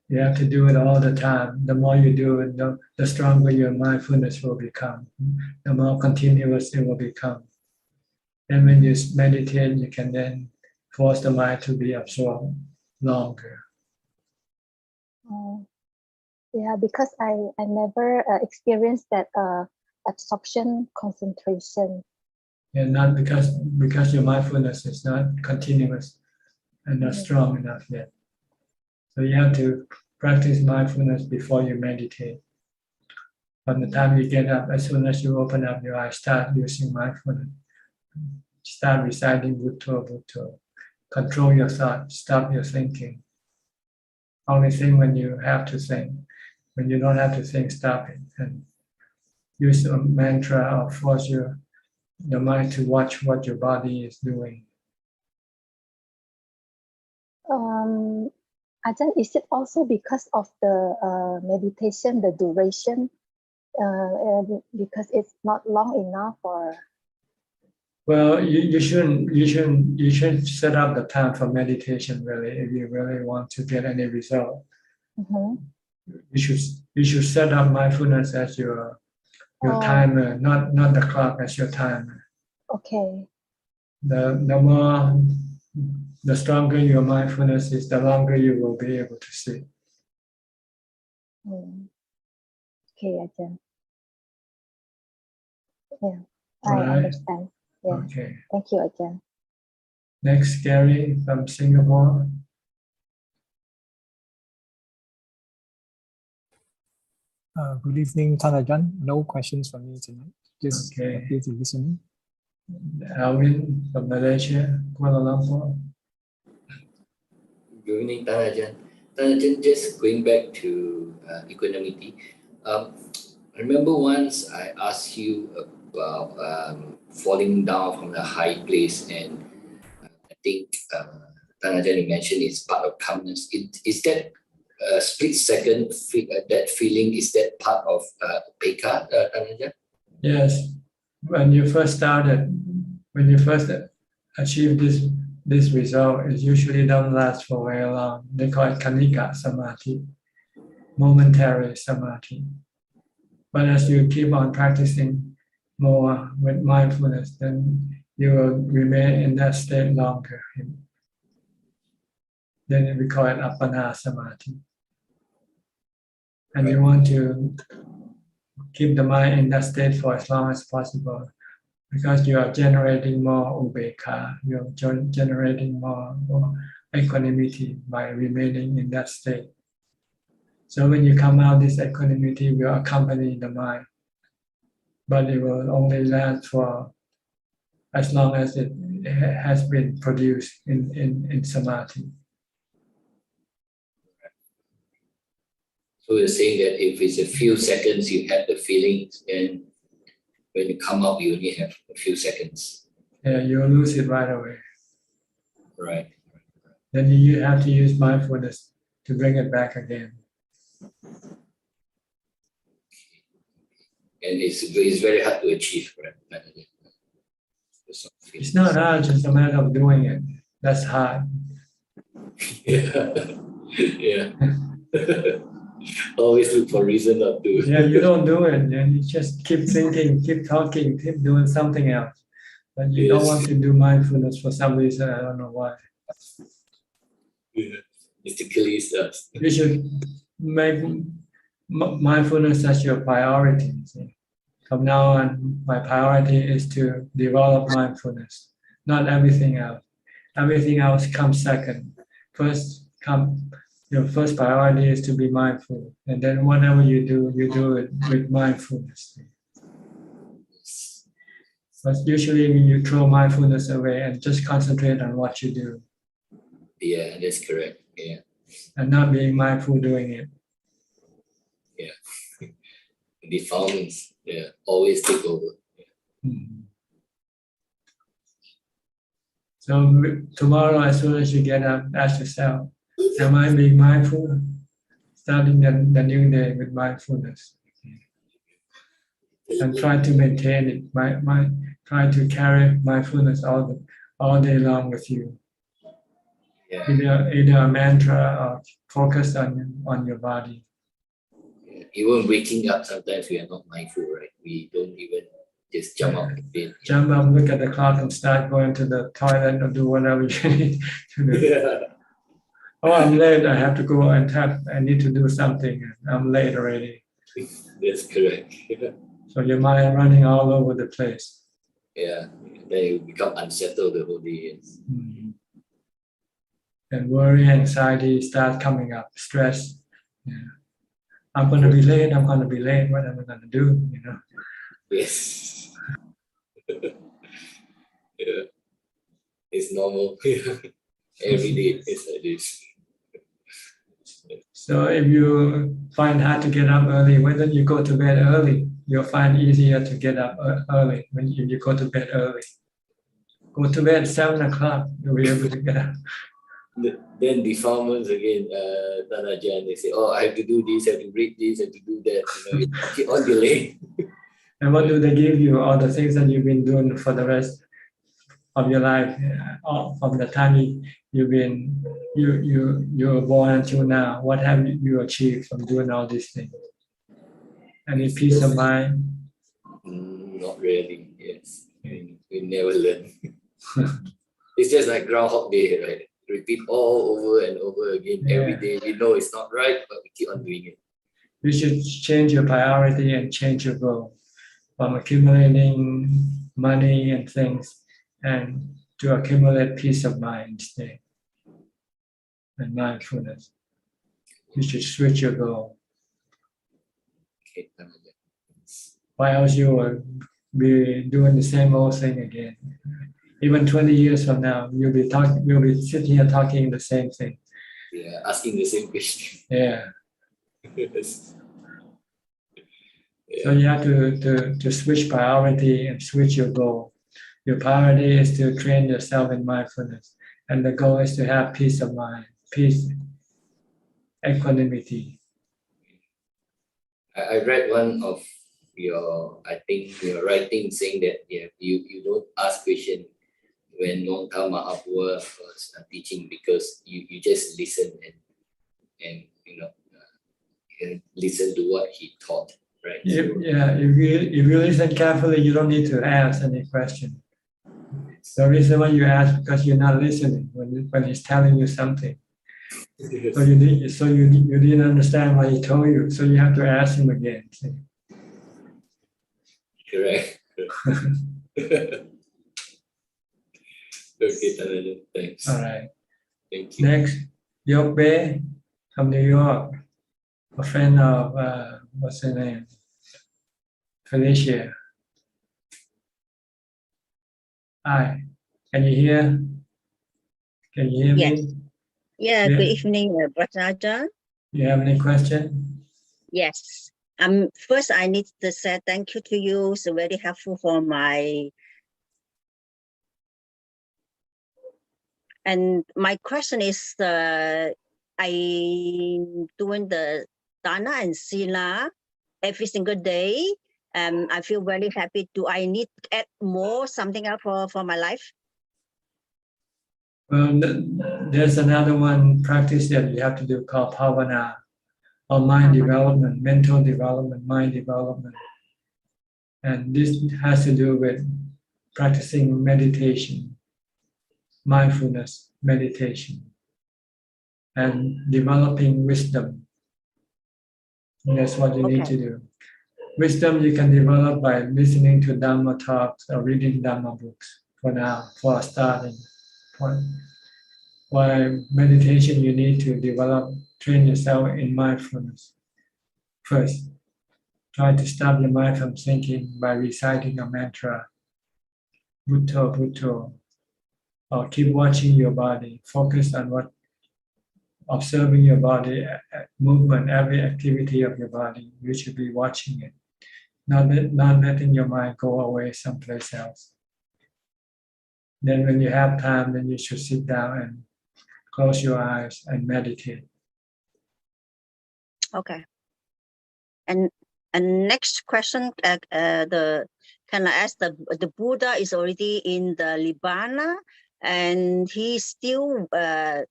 you have to do it all the time. The more you do it, the stronger your mindfulness will become. The more continuous it will become. And when you meditate, you can then force the mind to be absorbed longer. Yeah, because I never experienced that absorption concentration. And not because your mindfulness is not continuous and not strong enough yet. So you have to practice mindfulness before you meditate. From the time you get up, as soon as you open up your eyes, start using mindfulness. Start reciting Bhutto, Bhutto. control your thought, stop your thinking. Only think when you have to think. When you don't have to think, stop it and use a mantra or force your mind to watch what your body is doing. Ajahn, is it also because of the meditation, the duration, because it's not long enough, or? Well, you shouldn't set up the time for meditation really if you really want to get any result. You should set up mindfulness as your timer, not the clock as your timer. Okay. The stronger your mindfulness is, the longer you will be able to sit. Okay, Ajahn. Yeah, All I right. understand. Yeah. Okay. Thank you, Ajahn. Next, Gary from Singapore. Good evening, Thanajan. No questions from me tonight. Just happy to listen. Alvin from Malaysia, Kuala Lumpur. Good evening, Thanajan. Thanajan, just going back to equanimity. I remember once I asked you about falling down from the high place, and I think Thanajan, you mentioned it's part of calmness. Is that split second that feeling, is that part of Peka, Thanajan? Yes. When you first achieve this result, it usually don't last for very long. They call it Kanika Samadhi, momentary Samadhi. But as you keep on practicing more with mindfulness, then you will remain in that state longer. Then we call it Appana Samadhi. And you want to keep the mind in that state for as long as possible, because you are generating more ubeka, you're generating more equanimity by remaining in that state. So when you come out, this equanimity will accompany the mind, but it will only last for as long as it has been produced in samadhi. So you're saying that if it's a few seconds you have the feelings, then when you come out, you only have a few seconds. Yeah, you'll lose it right away. Right. Then you have to use mindfulness to bring it back again. And it's very hard to achieve, right? It's not hard, it's a matter of doing it. That's hard. Yeah. Yeah. Always look for reason not to. Yeah, you don't do it, and you just keep thinking, keep talking, keep doing something else. But you don't want to do mindfulness for some reason, I don't know why. Yeah. Mystically stuff. You should make mindfulness as your priority. See? From now on, my priority is to develop mindfulness, not everything else. Everything else comes second. Your first priority is to be mindful, and then whatever you do it with mindfulness. But usually you throw mindfulness away and just concentrate on what you do. Yeah, that's correct. Yeah. And not being mindful doing it. Yeah. Defilements, yeah, always take over. Yeah. So tomorrow, as soon as you get up, ask yourself, am I being mindful? Starting the new day with mindfulness. And try to maintain it. Try to carry mindfulness all day long with you. Yeah. Either a mantra or focus on your body. Yeah. Even waking up, sometimes we are not mindful, right? We don't even just jump up in bed. Jump up, look at the clock, and start going to the toilet or do whatever you need to do. Yeah. Oh, I'm late. I have to go and I need to do something. I'm late already. That's correct. So your mind running all over the place. Yeah. Then you become unsettled the whole day. Yes. And worry, anxiety start coming up. Stress. Yeah. I'm going to be late. I'm going to be late. What am I going to do? You know. Yes. Yeah. It's normal. Every day it's like this. So if you find hard to get up early, why don't you go to bed early? You'll find easier to get up early when you go to bed early. Go to bed 7 o'clock, you'll be able to get up. Then defilements again, Tanajan, they say, oh, I have to do this, I have to read this, I have to do that. You know, keep on delaying. And what do they give you? All the things that you've been doing for the rest of your life, from the time you were born until now. What have you achieved from doing all these things? Any peace of mind? Not really. Yes, we never learn. It's just like Groundhog Day, right? Repeat all over and over again every day. We know it's not right, but we keep on doing it. You should change your priority and change your goal from accumulating money and things, and to accumulate peace of mind instead, and mindfulness. You should switch your goal. Okay. Why else you will be doing the same old thing again? Even 20 years from now, you'll be sitting here talking the same thing. Yeah, asking the same question. Yeah. Yes. So you have to switch priority and switch your goal. Your priority is to train yourself in mindfulness, and the goal is to have peace of mind, peace, equanimity. I read one of your writing saying that you don't ask question when Nong Tama Apua was teaching, because you just listen and listen to what he taught, right? If you listen carefully, you don't need to ask any question. The reason why you ask because you're not listening when he's telling you something. So you didn't understand what he told you, so you have to ask him again. See? Correct. Okay, Tanajan, thanks. All right. Thank you. Next, Yok Bay from New York, a friend of what's her name? Felicia. Hi, can you hear? Can you hear Yes. me? Yeah, good evening, Brother Ajahn. You have any question? Yes. First, I need to say thank you to you. It's very helpful for my. And my question is, I'm doing the Dana and Sila every single day. I feel very happy. Do I need to add more something else for my life? Well, there's another one practice that you have to do called Bhavana, or mind development, mental development, mind development. And this has to do with practicing meditation, mindfulness meditation, and developing wisdom. And that's what you need to do. Wisdom you can develop by listening to Dhammatalk or reading Dhamma books for now, for a starting point. While meditation, you need to train yourself in mindfulness. First, try to stop your mind from thinking by reciting a mantra, Bhutto, Bhutto, or keep watching your body. Focus on observing your body, movement, every activity of your body. You should be watching it, not letting your mind go away someplace else. Then when you have time, then you should sit down and close your eyes and meditate. Okay. And next question, can I ask the Buddha is already in the Nibbana, and he's still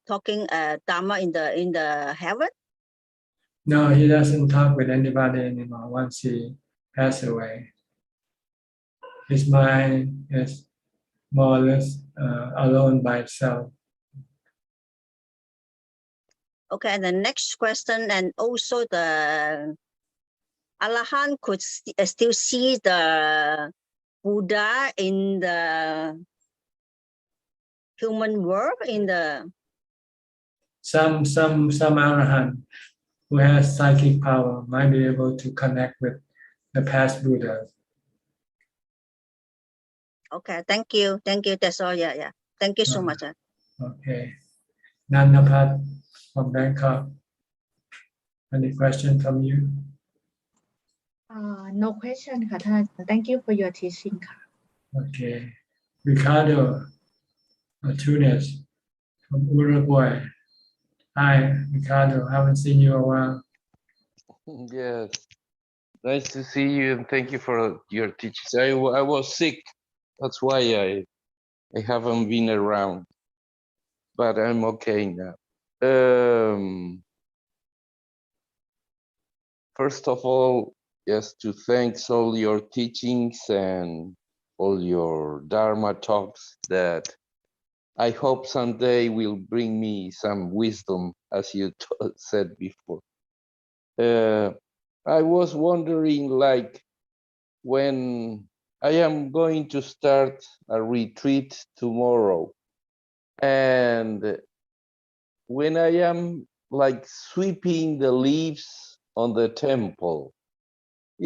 talking Dhamma in the heaven? No, he doesn't talk with anybody anymore once he passed away. His mind is more or less alone by itself. Okay, and the next question, and also the Arahant could still see the Buddha in the human world, in the Some Arahant who has psychic power might be able to connect with the past Buddhas. Okay, thank you. That's all. Yeah. Thank you so much. Okay. Nanapat from Bangkok. Any question from you? No question ค่ะท่านอาจารย์ Thank you for your teaching ค่ะ Okay. Ricardo Tunes from Uruguay. Hi, Ricardo. Haven't seen you a while. Yes. Nice to see you and thank you for your teachings. I was sick. That's why I haven't been around. But I'm okay now. First of all, just to thank all your teachings and all your Dharma talks that I hope someday will bring me some wisdom, as you said before. I was wondering, like, when I am going to start a retreat tomorrow, and when I am like sweeping the leaves on the temple,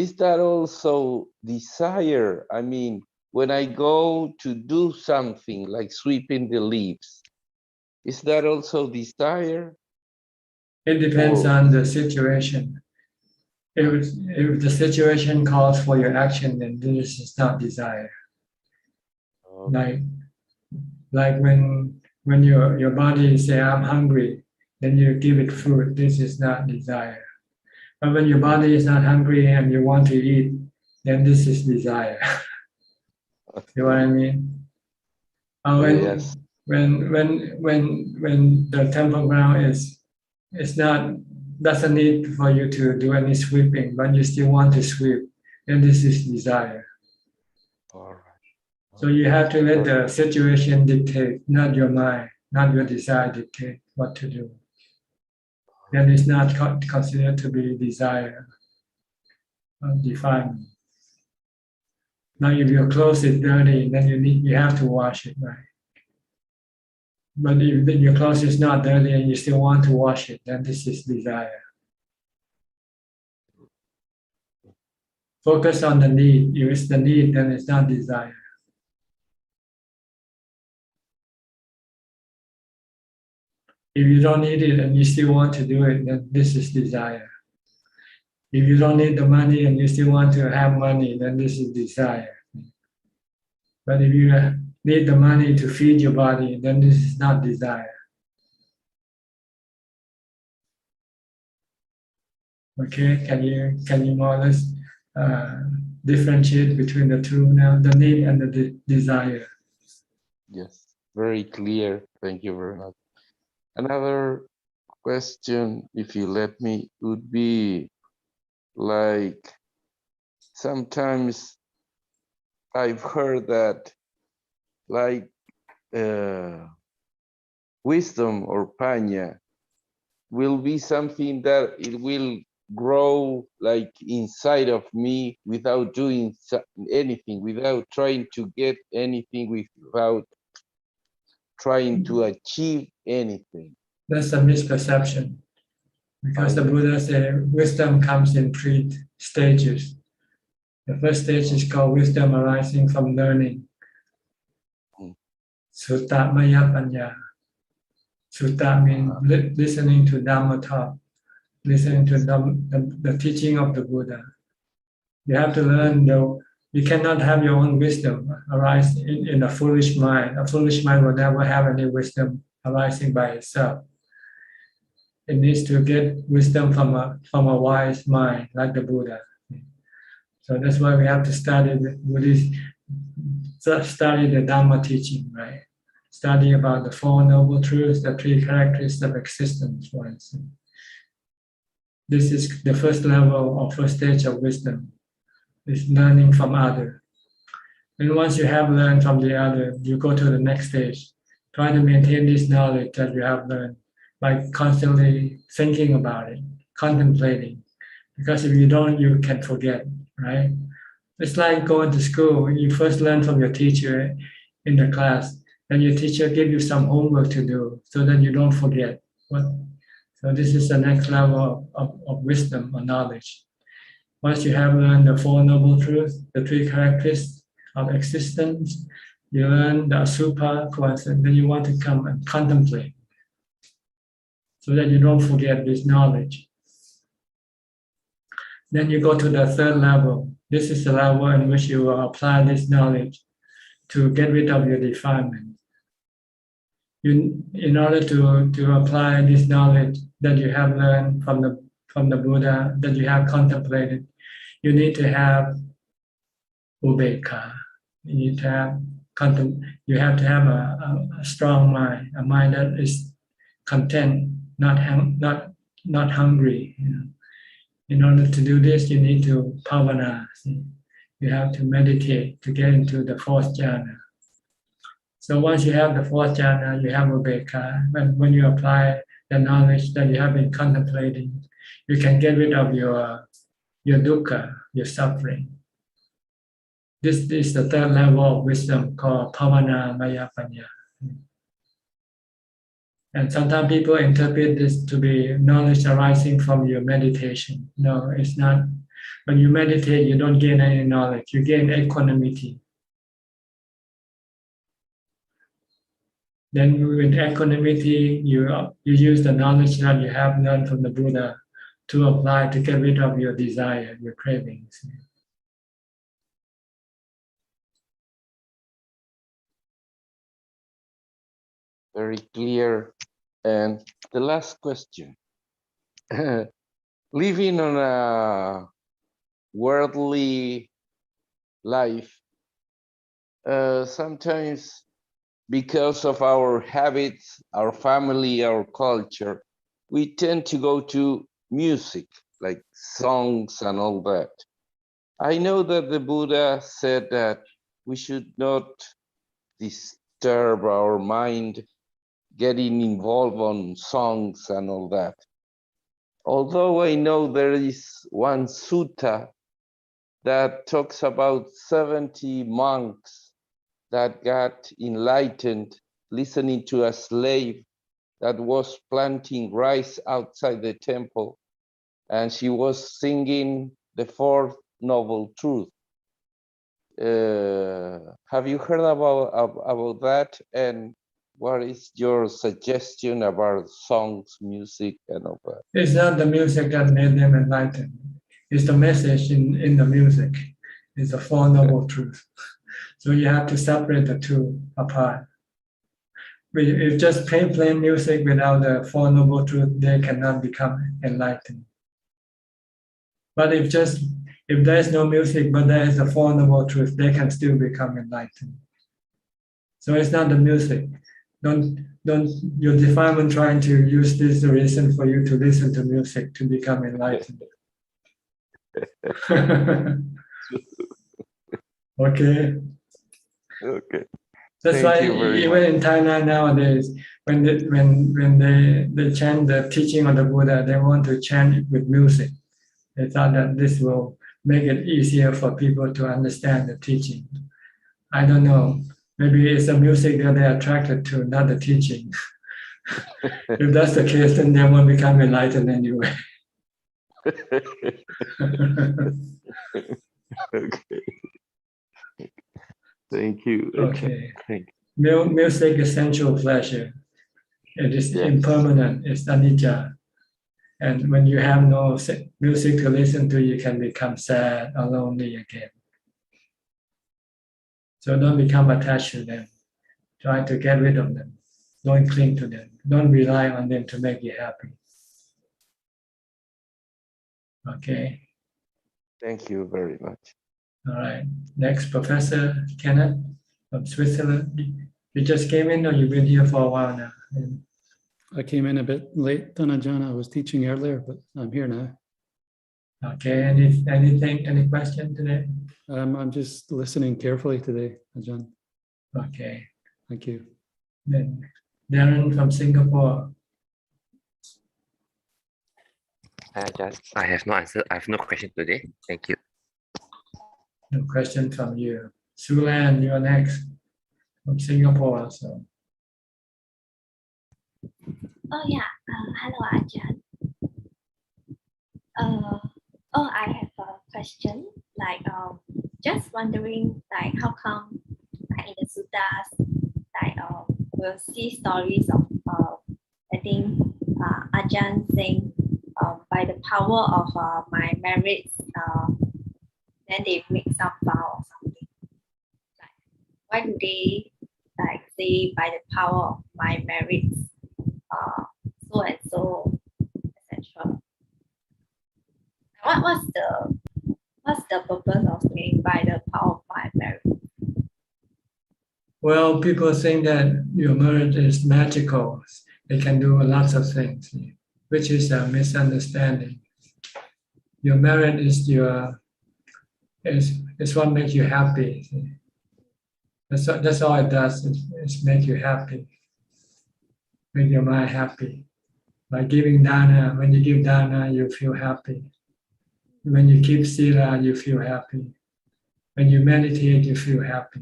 is that also desire? I mean, when I go to do something like sweeping the leaves, is that also desire? It depends on the situation. If the situation calls for your action, then this is not desire. Like when your body say I'm hungry, then you give it food. This is not desire. But when your body is not hungry and you want to eat, then this is desire. You know what I mean? Yes. When the temple ground doesn't need for you to do any sweeping, but you still want to sweep, then this is desire. All right. So you have to let the situation dictate, not your mind, not your desire dictate what to do. Then it's not considered to be desire defilement. Now, if your clothes is dirty, then you have to wash it, right? But if your clothes is not dirty and you still want to wash it, then this is desire. Focus on the need. If it's the need, then it's not desire. If you don't need it and you still want to do it, then this is desire. If you don't need the money and you still want to have money, then this is desire. But if you need the money to feed your body, then this is not desire. Okay, can you more or less differentiate between the two now, the need and the desire? Yes, very clear. Thank you very much. Another question, if you let me, would be like, sometimes I've heard that like wisdom or panya will be something that it will grow like inside of me without doing anything, without trying to get anything, without trying to achieve anything. That's a misperception, because the Buddha said wisdom comes in 3 stages. The first stage is called wisdom arising from learning. Sutta maya panya. Sutta means listening to Dhammatalk, listening to the teaching of the Buddha. You have to learn, though. You cannot have your own wisdom arise in a foolish mind. A foolish mind will never have any wisdom arising by itself. It needs to get wisdom from a wise mind, like the Buddha. So that's why we have to study the Buddhist, study the Dhamma teaching, right? Study about the 4 noble truths, the 3 characteristics of existence, for instance. This is the first level or first stage of wisdom, is learning from others. And once you have learned from the other, you go to the next stage. Try to maintain this knowledge that you have learned by constantly thinking about it, contemplating. Because if you don't, you can forget, right? It's like going to school. You first learn from your teacher in the class, and your teacher give you some homework to do so that you don't forget. So this is the next level of wisdom or knowledge. Once you have learned the 4 noble truths, the 3 characteristics of existence, you learn the asubha, then you want to come and contemplate. so that you don't forget this knowledge. Then you go to the third level. This is the level in which you will apply this knowledge to get rid of your defilement. In order to apply this knowledge that you have learned from the Buddha, that you have contemplated, you need to have ubekkha. You need to have a strong mind, a mind that is content, not hungry. You know. In order to do this, you need to bhavana. You have to meditate to get into the fourth jhana. So once you have the fourth jhana, you have ubekkha. When you apply the knowledge that you have been contemplating, you can get rid of your dukkha, your suffering. This is the third level of wisdom called bhavana maya panya. And sometimes people interpret this to be knowledge arising from your meditation. No, it's not. When you meditate, you don't gain any knowledge. You gain equanimity. Then with equanimity, you use the knowledge that you have learned from the Buddha to apply to get rid of your desire, your cravings. Very clear. And the last question. Living on a worldly life, sometimes because of our habits, our family, our culture, we tend to go to music, like songs and all that. I know that the Buddha said that we should not disturb our mind getting involved on songs and all that. Although I know there is one sutta that talks about 70 monks that got enlightened listening to a slave that was planting rice outside the temple, and she was singing the fourth noble truth. Have you heard about that? And what is your suggestion about songs, music, and all that? It's not the music that made them enlightened. It's the message in the music. It's the Four Noble Truths. So you have to separate the two apart. If just plain music without the Four Noble Truths, they cannot become enlightened. But if there's no music, but there is the Four Noble Truths, they can still become enlightened. So it's not the music. Don't your defilement trying to use this reason for you to listen to music to become enlightened. Okay. Okay. That's why even in Thailand nowadays, when they chant the teaching of the Buddha, they want to chant it with music. They thought that this will make it easier for people to understand the teaching. I don't know. Maybe it's the music that they're attracted to, not the teaching. If that's the case, then they won't become enlightened anyway. Okay. Thank you. Okay. Music is sensual pleasure. It is impermanent. It's anicca. And when you have no music to listen to, you can become sad or lonely again. So don't become attached to them. Try to get rid of them. Don't cling to them. Don't rely on them to make you happy. Okay. Thank you very much. All right. Next, Professor Kenneth from Switzerland. You just came in, or you've been here for a while now? I came in a bit late, Ajahn. I was teaching earlier, but I'm here now. Okay. Any question today? I'm just listening carefully today, Ajahn. Okay. Thank you. Then Darren from Singapore. I have no answer. I have no question today. Thank you. No question from you. Sulan, you're next from Singapore. So. Oh yeah. Hello, Ajahn. I have a question. Like, just wondering, like, how come, like in the suttas, like, we'll see stories of, I think, Ajahn saying by the power of my merits, then they make some vow or something. Like, why do they like say by the power of my merits, so and so, etc. What's the purpose of saying by the power of my merit? Well, people think that your merit is magical. It can do lots of things, which is a misunderstanding. Your merit is what makes you happy. That's all it does. It's make you happy, make your mind happy. By giving dana, when you give dana, you feel happy. When you keep sila, you feel happy. When you meditate, you feel happy.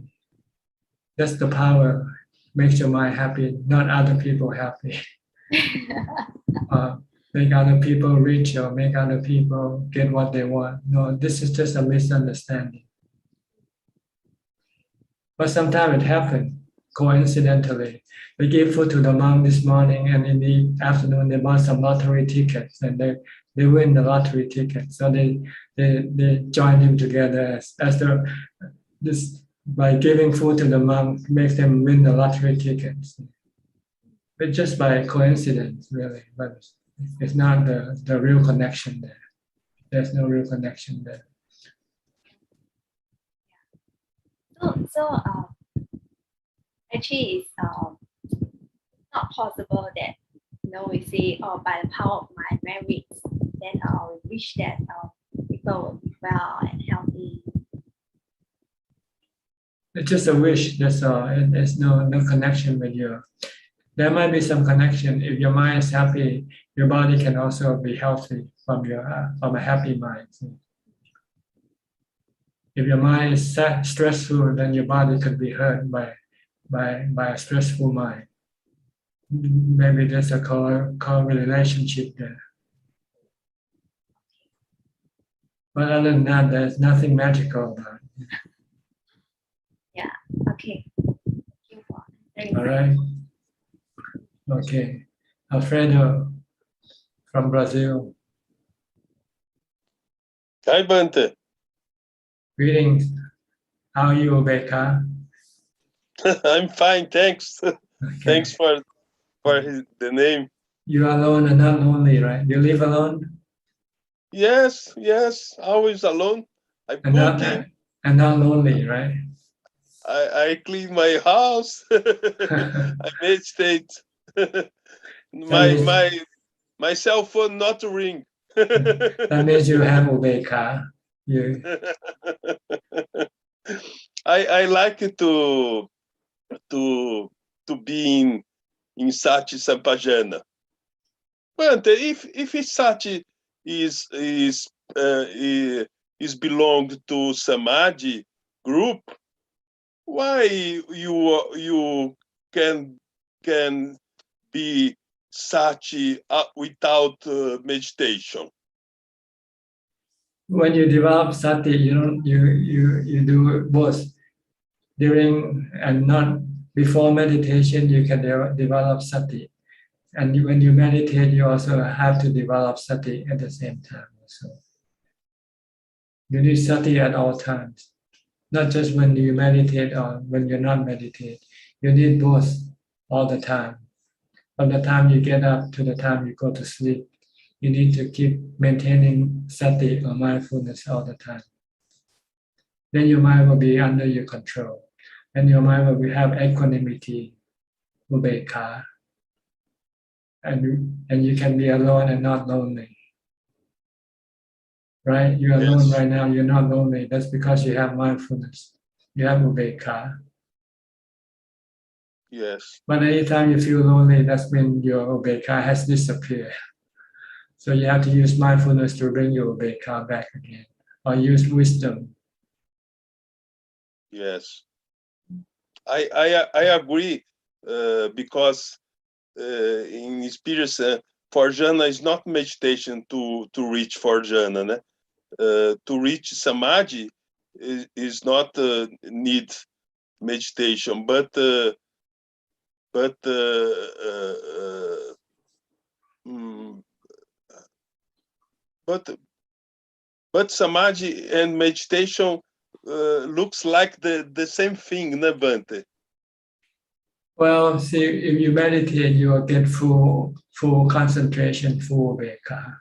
That's the power, makes your mind happy, not other people happy. Make other people rich or make other people get what they want. No, this is just a misunderstanding. But sometimes it happened coincidentally. We gave food to the monk this morning, and in the afternoon they bought some lottery tickets, and they win the lottery ticket. So they join him together by giving food to the monk makes them win the lottery tickets. But just by coincidence, really. But it's not the real connection there. There's no real connection there. So actually it's not possible that we say, oh, by the power of my merits, then we wish that people will be well and healthy. It's just a wish, that's all. There's no connection with you. There might be some connection. If your mind is happy, your body can also be healthy from a happy mind. If your mind is stressful, then your body could be hurt by a stressful mind. Maybe there's a correlationship there. But other than that, there's nothing magical about it. Yeah, okay. All right. Okay. Alfredo from Brazil. Hi, Bante. Greetings. How are you, Becca? I'm fine, thanks. Okay. Thanks for the name. You're alone and not lonely, right? You live alone? Yes, always alone. I'm cooking. And not lonely, right? I clean my house. I meditate. my cell phone not ring. That means you have Ubeka. I like to be in Sati Sampajana. But if Sati is belong to Samadhi group, why you can be Sati without meditation? When you develop sati, you do both during and not before meditation. You can develop sati, and when you meditate, you also have to develop sati at the same time. So you need sati at all times, not just when you meditate or when you're not meditate. You need both all the time. From the time you get up to the time you go to sleep, you need to keep maintaining sati or mindfulness all the time. Then your mind will be under your control. And your mind will have equanimity, ubeka. And you can be alone and not lonely. Right? You're alone right now, you're not lonely. That's because you have mindfulness. You have ubeka. Yes. But anytime you feel lonely, that's when your ubeka has disappeared. So you have to use mindfulness to bring your ubeka back again, or use wisdom. Yes, I agree because in experience, for jhana is not meditation to reach for jhana. To reach samadhi is not need meditation, but But samadhi and meditation looks like the same thing, ne, Bhante? Well, see, if you meditate, you will get full concentration, full veka.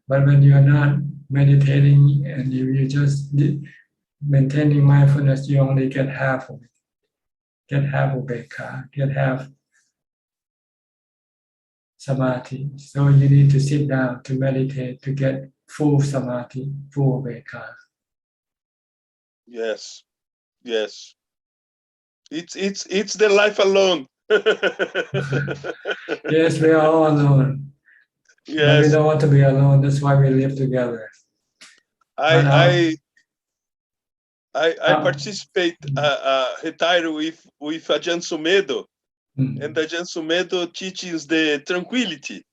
But when you are not meditating and you just maintaining mindfulness, you only get half of it. Get half of veka, get half samadhi. So you need to sit down to meditate to get full samadhi, full veka. Yes, yes. It's the life alone. Yes, we are all alone. Yes. But we don't want to be alone. That's why we live together. I participate retire with Ajahn Sumedho, and Ajahn Sumedho teaches the tranquility.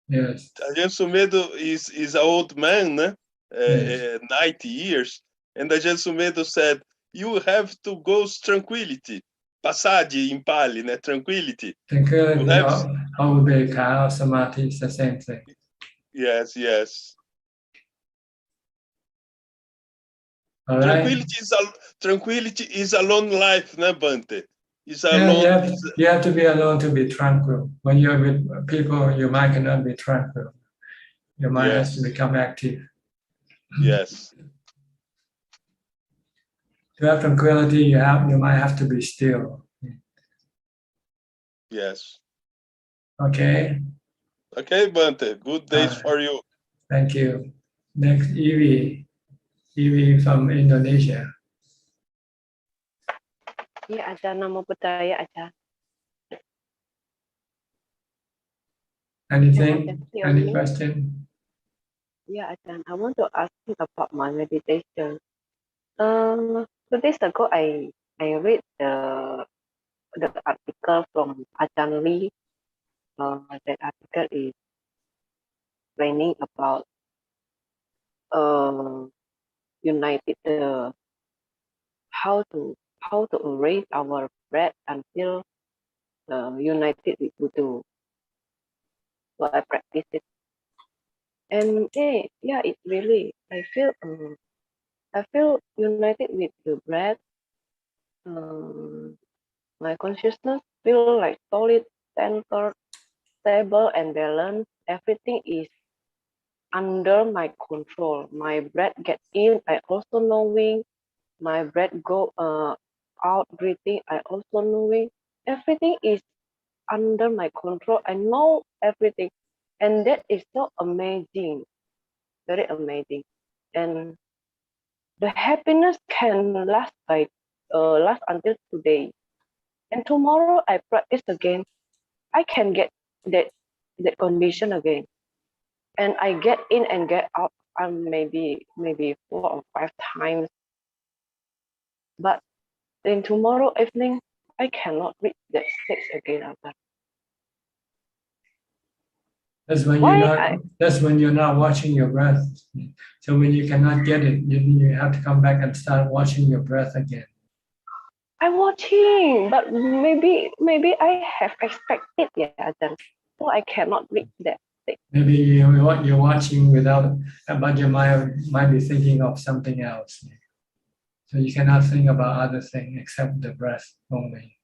Yes. Ajahn Sumedho is an old man, 90 years, and Ajahn Sumedho said, you have to go tranquility. Passaggi in Pali, né? Tranquility. Tranquility or veka or samadhi is the same thing. Yes, yes. All right. Tranquility is a long life, né, Bhante? It's a long. You have to be alone to be tranquil. When you're with people, your mind cannot be tranquil. Your mind has to become active. Yes. To have tranquility, your mind have to be still. Yes. Okay. Okay, Bhante. Good days for you. Thank you. Next, Evie. Evie from Indonesia. Ya, Ajahn, Namo Buddhaya, Ajahn. Anything? Any question? Yeah, Ajahn, I want to ask you about my meditation. 2 days ago, I read the article from Ajahn Lee. That article is explaining about united how to erase our breath until united with Buddha. So I practice it, and it really I feel united with the breath. My consciousness feel like solid, centered, stable, and balanced. Everything is under my control. My breath get in, I also knowing. My breath go out, breathing, I also knowing. Everything is under my control. I know everything, and that is so amazing, very amazing. And the happiness can last until today, and tomorrow I practice again. I can get that condition again, and I get in and get out. Maybe 4 or 5 times, but then tomorrow evening I cannot reach that stage again. That's when you're not watching your breath. So when you cannot get it, you have to come back and start watching your breath again. I'm watching, but maybe I have expected, so I cannot reach that stage. Maybe you're watching but your mind might be thinking of something else. So you cannot think about other things except the breath only.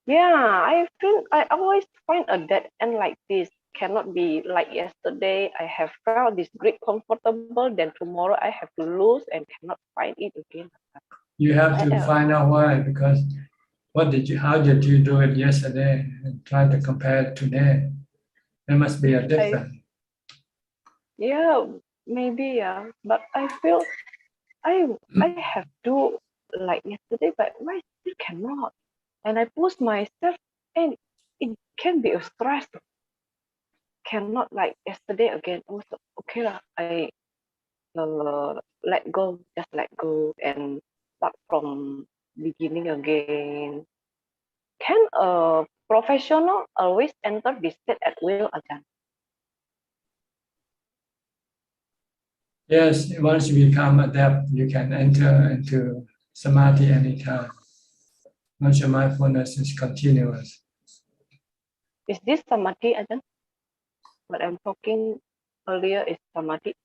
Yeah, I always find a dead end like this. Cannot be like yesterday. I have felt this great comfortable. Then tomorrow I have to lose and cannot find it again. You have to find out why, because how did you do it yesterday, and try to compare it today. There must be a difference. Maybe, but I feel I have to like yesterday, but why still cannot? And I push myself, and it can be a stress. Cannot like yesterday again. Also, okay lah. I let go, just let go, and start from beginning again. Can a professional always enter this state at will, Ajahn? Yes, once you become adept, you can enter into samadhi anytime. Once your mindfulness is continuous. Is this samadhi, Ajahn? What I'm talking earlier is samadhi.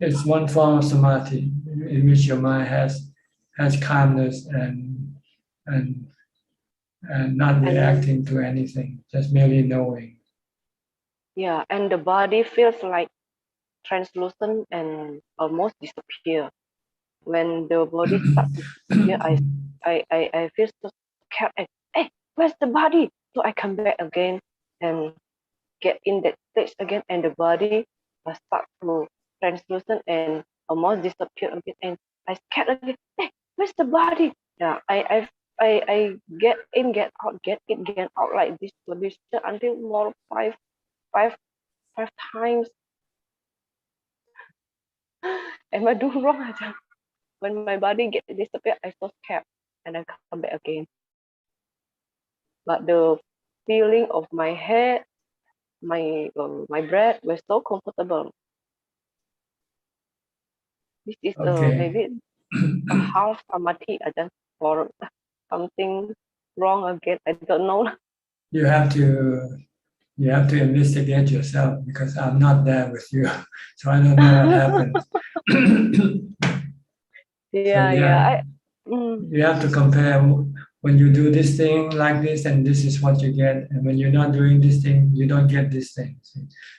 It's one form of samadhi in which your mind has calmness and not reacting to anything, just merely knowing. Yeah, and the body feels like translucent and almost disappear. When the body starts to disappear, I feel so scared. Hey, where's the body? So I come back again and get in that stage again, and the body starts to translucent and almost disappear again, and I scared again. Hey, where's the body? Yeah, I get in, get out, get in, get out like this position until more five times. Am I doing wrong? When my body get disappear, I so scared and I come back again. But the feeling of my head, my breath was so comfortable. This is maybe a half samadhi. I just for something wrong again. I don't know. You have to investigate yourself because I'm not there with you, so I don't know what happened. You have to compare when you do this thing like this, and this is what you get, and when you're not doing this thing, you don't get this thing.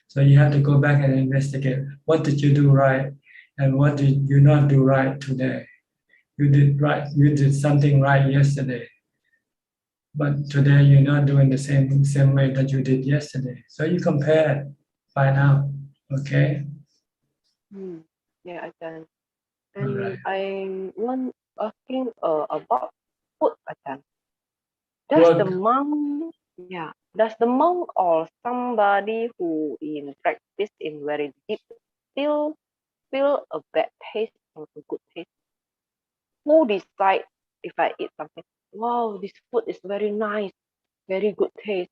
So you have to go back and investigate what did you do right, and what did you not do right today. You did right. You did something right yesterday, but today you're not doing the same way that you did yesterday. So you compare, find out. Okay. Yeah, I can. And I want asking about food, Ajahn. Does the monk or somebody who in practice in very deep still feel a bad taste or a good taste? Who decide if I eat something? Wow, this food is very nice, very good taste.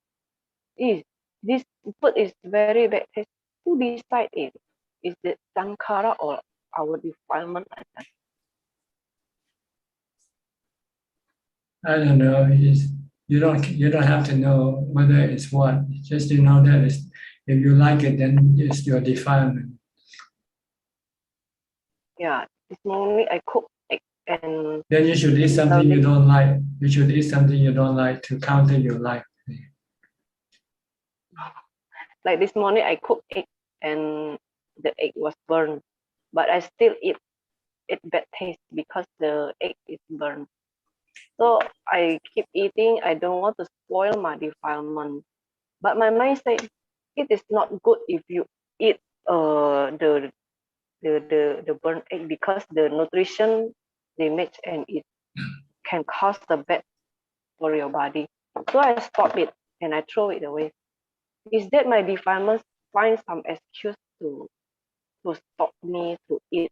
This food is very bad taste. Who decide it? Is it Sankara or our defilement? I don't know. You don't have to know whether it's what. Just you know that if you like it, then it's your defilement. Yeah, this morning I cook egg and. Then you should eat something you don't like. You should eat something you don't like to counter your like. Like this morning I cooked egg and the egg was burned, but I still eat it bad taste because the egg is burned. So I keep eating. I don't want to spoil my defilement. But my mind said it is not good if you eat the burnt egg because the nutrition they make and it can cause the bad for your body. So I stop it and I throw it away. Is that my defilement find some excuse to stop me to eat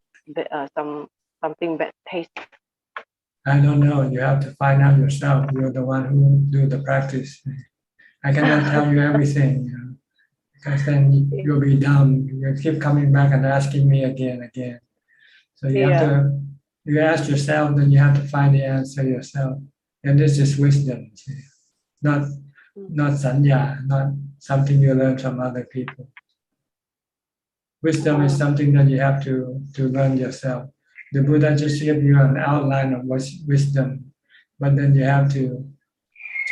something bad taste? I don't know. You have to find out yourself. You're the one who do the practice. I cannot tell you everything, because then you'll be dumb. You keep coming back and asking me again. So you have to. You ask yourself, then you have to find the answer yourself. And this is wisdom, not sanya, not something you learn from other people. Wisdom is something that you have to learn yourself. The Buddha just gave you an outline of what's wisdom, but then you have to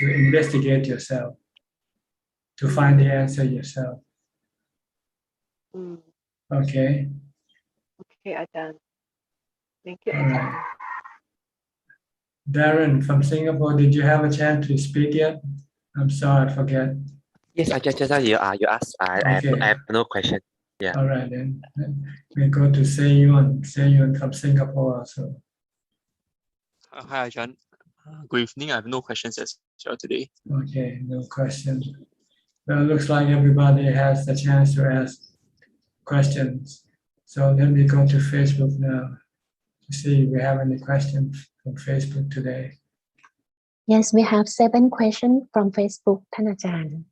investigate yourself, to find the answer yourself. Okay. Okay, Ajahn. Thank you. All right. Darren from Singapore, did you have a chance to speak yet? I'm sorry, I forget. Yes, I just you asked. I have no question. Yeah. All right, then we go to Seyun from Singapore also. Hi, Ajahn. Good evening. I have no questions as well today. Okay, no question. Well, it looks like everybody has the chance to ask questions. So let me go to Facebook now to see if we have any questions from Facebook today. Yes, we have 7 questions from Facebook, Ajahn.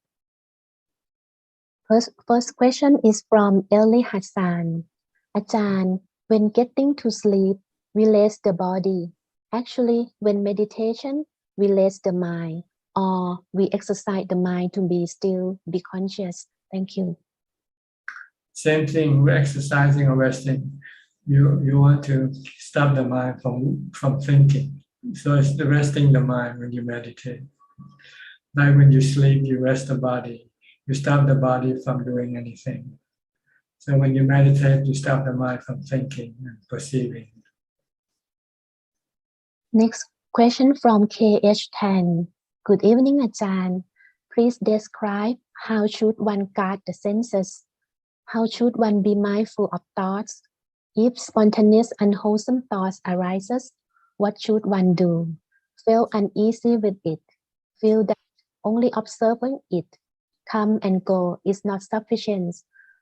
First question is from Eli Hassan. Ajahn, when getting to sleep, relax the body. Actually, when meditation, relax the mind. or we exercise the mind to be still, be conscious? Thank you. Same thing, we're exercising or resting. You want to stop the mind from thinking. So it's the resting the mind when you meditate. Like when you sleep, you rest the body. You stop the body from doing anything. So when you meditate, you stop the mind from thinking and perceiving. Next question from KH10. Good evening, Ajahn. Please describe how should one guard the senses? How should one be mindful of thoughts? If spontaneous unwholesome thoughts arises, what should one do? Feel uneasy with it. Feel that only observing it, come and go, is not sufficient.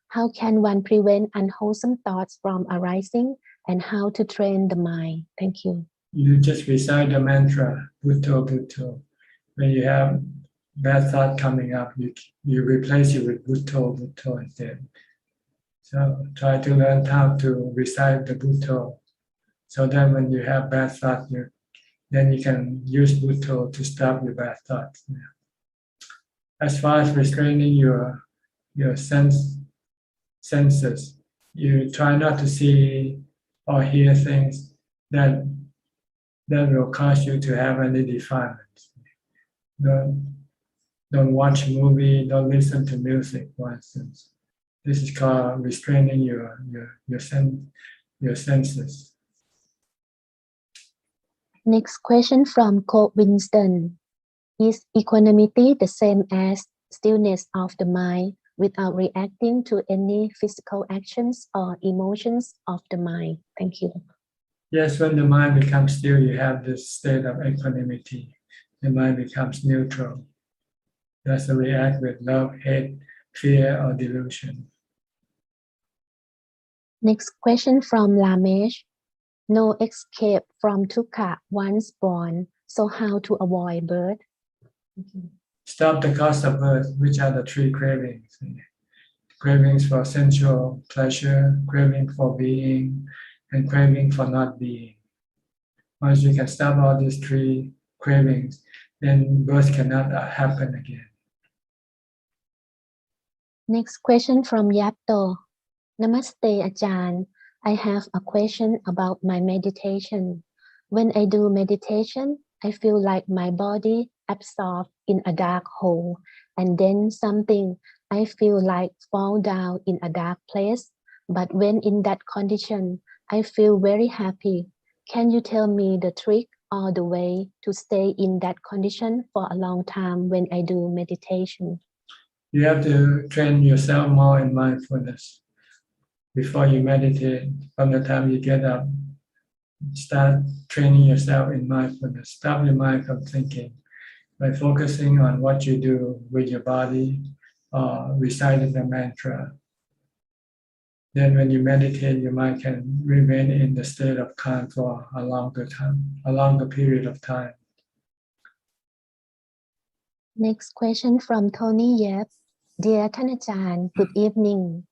How can one prevent unwholesome thoughts from arising, and how to train the mind? Thank you. You just recite the mantra, Bhutto, Bhutto. When you have bad thought coming up, you replace it with Bhutto, Bhutto instead. So try to learn how to recite the Bhutto, so that when you have bad thoughts, then you can use Bhutto to stop your bad thoughts. As far as restraining your senses, you try not to see or hear things that will cause you to have any defilements. Don't watch movie, don't listen to music, for instance. This is called restraining your senses. Next question from Cole Winston. Is equanimity the same as stillness of the mind without reacting to any physical actions or emotions of the mind? Thank you. Yes, when the mind becomes still, you have this state of equanimity. The mind becomes neutral. Doesn't react with love, hate, fear, or delusion. Next question from Lamesh. No escape from dukkha once born, so how to avoid birth? Stop the cause of birth, which are the three cravings. Cravings for sensual pleasure, craving for being, and craving for not being. Once you can stop all these three cravings, then birth cannot happen again. Next question from Yapto. Namaste, Ajahn. I have a question about my meditation. When I do meditation, I feel like my body absorbed in a dark hole, and then something I feel like fall down in a dark place. But when in that condition, I feel very happy. Can you tell me the trick or the way to stay in that condition for a long time when I do meditation? You have to train yourself more in mindfulness. Before you meditate, from the time you get up, start training yourself in mindfulness. Stop your mind from thinking by focusing on what you do with your body or reciting the mantra. Then when you meditate, your mind can remain in the state of calm for a longer period of time. Next question from Tony Yep. Dear Thanachan, good evening.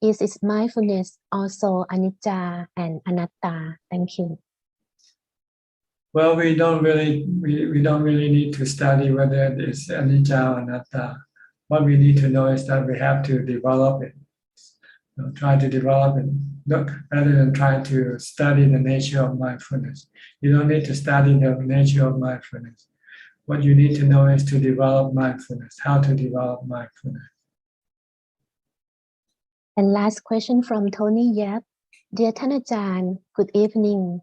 Is mindfulness also anicca and anatta? Thank you. Well, we don't really need to study whether it's anicca or anatta. What we need to know is that we have to develop it. Try to develop it, rather than trying to study the nature of mindfulness. You don't need to study the nature of mindfulness. What you need to know is to develop mindfulness, how to develop mindfulness. And last question from Tony Yap. Dear Thanachan, good evening.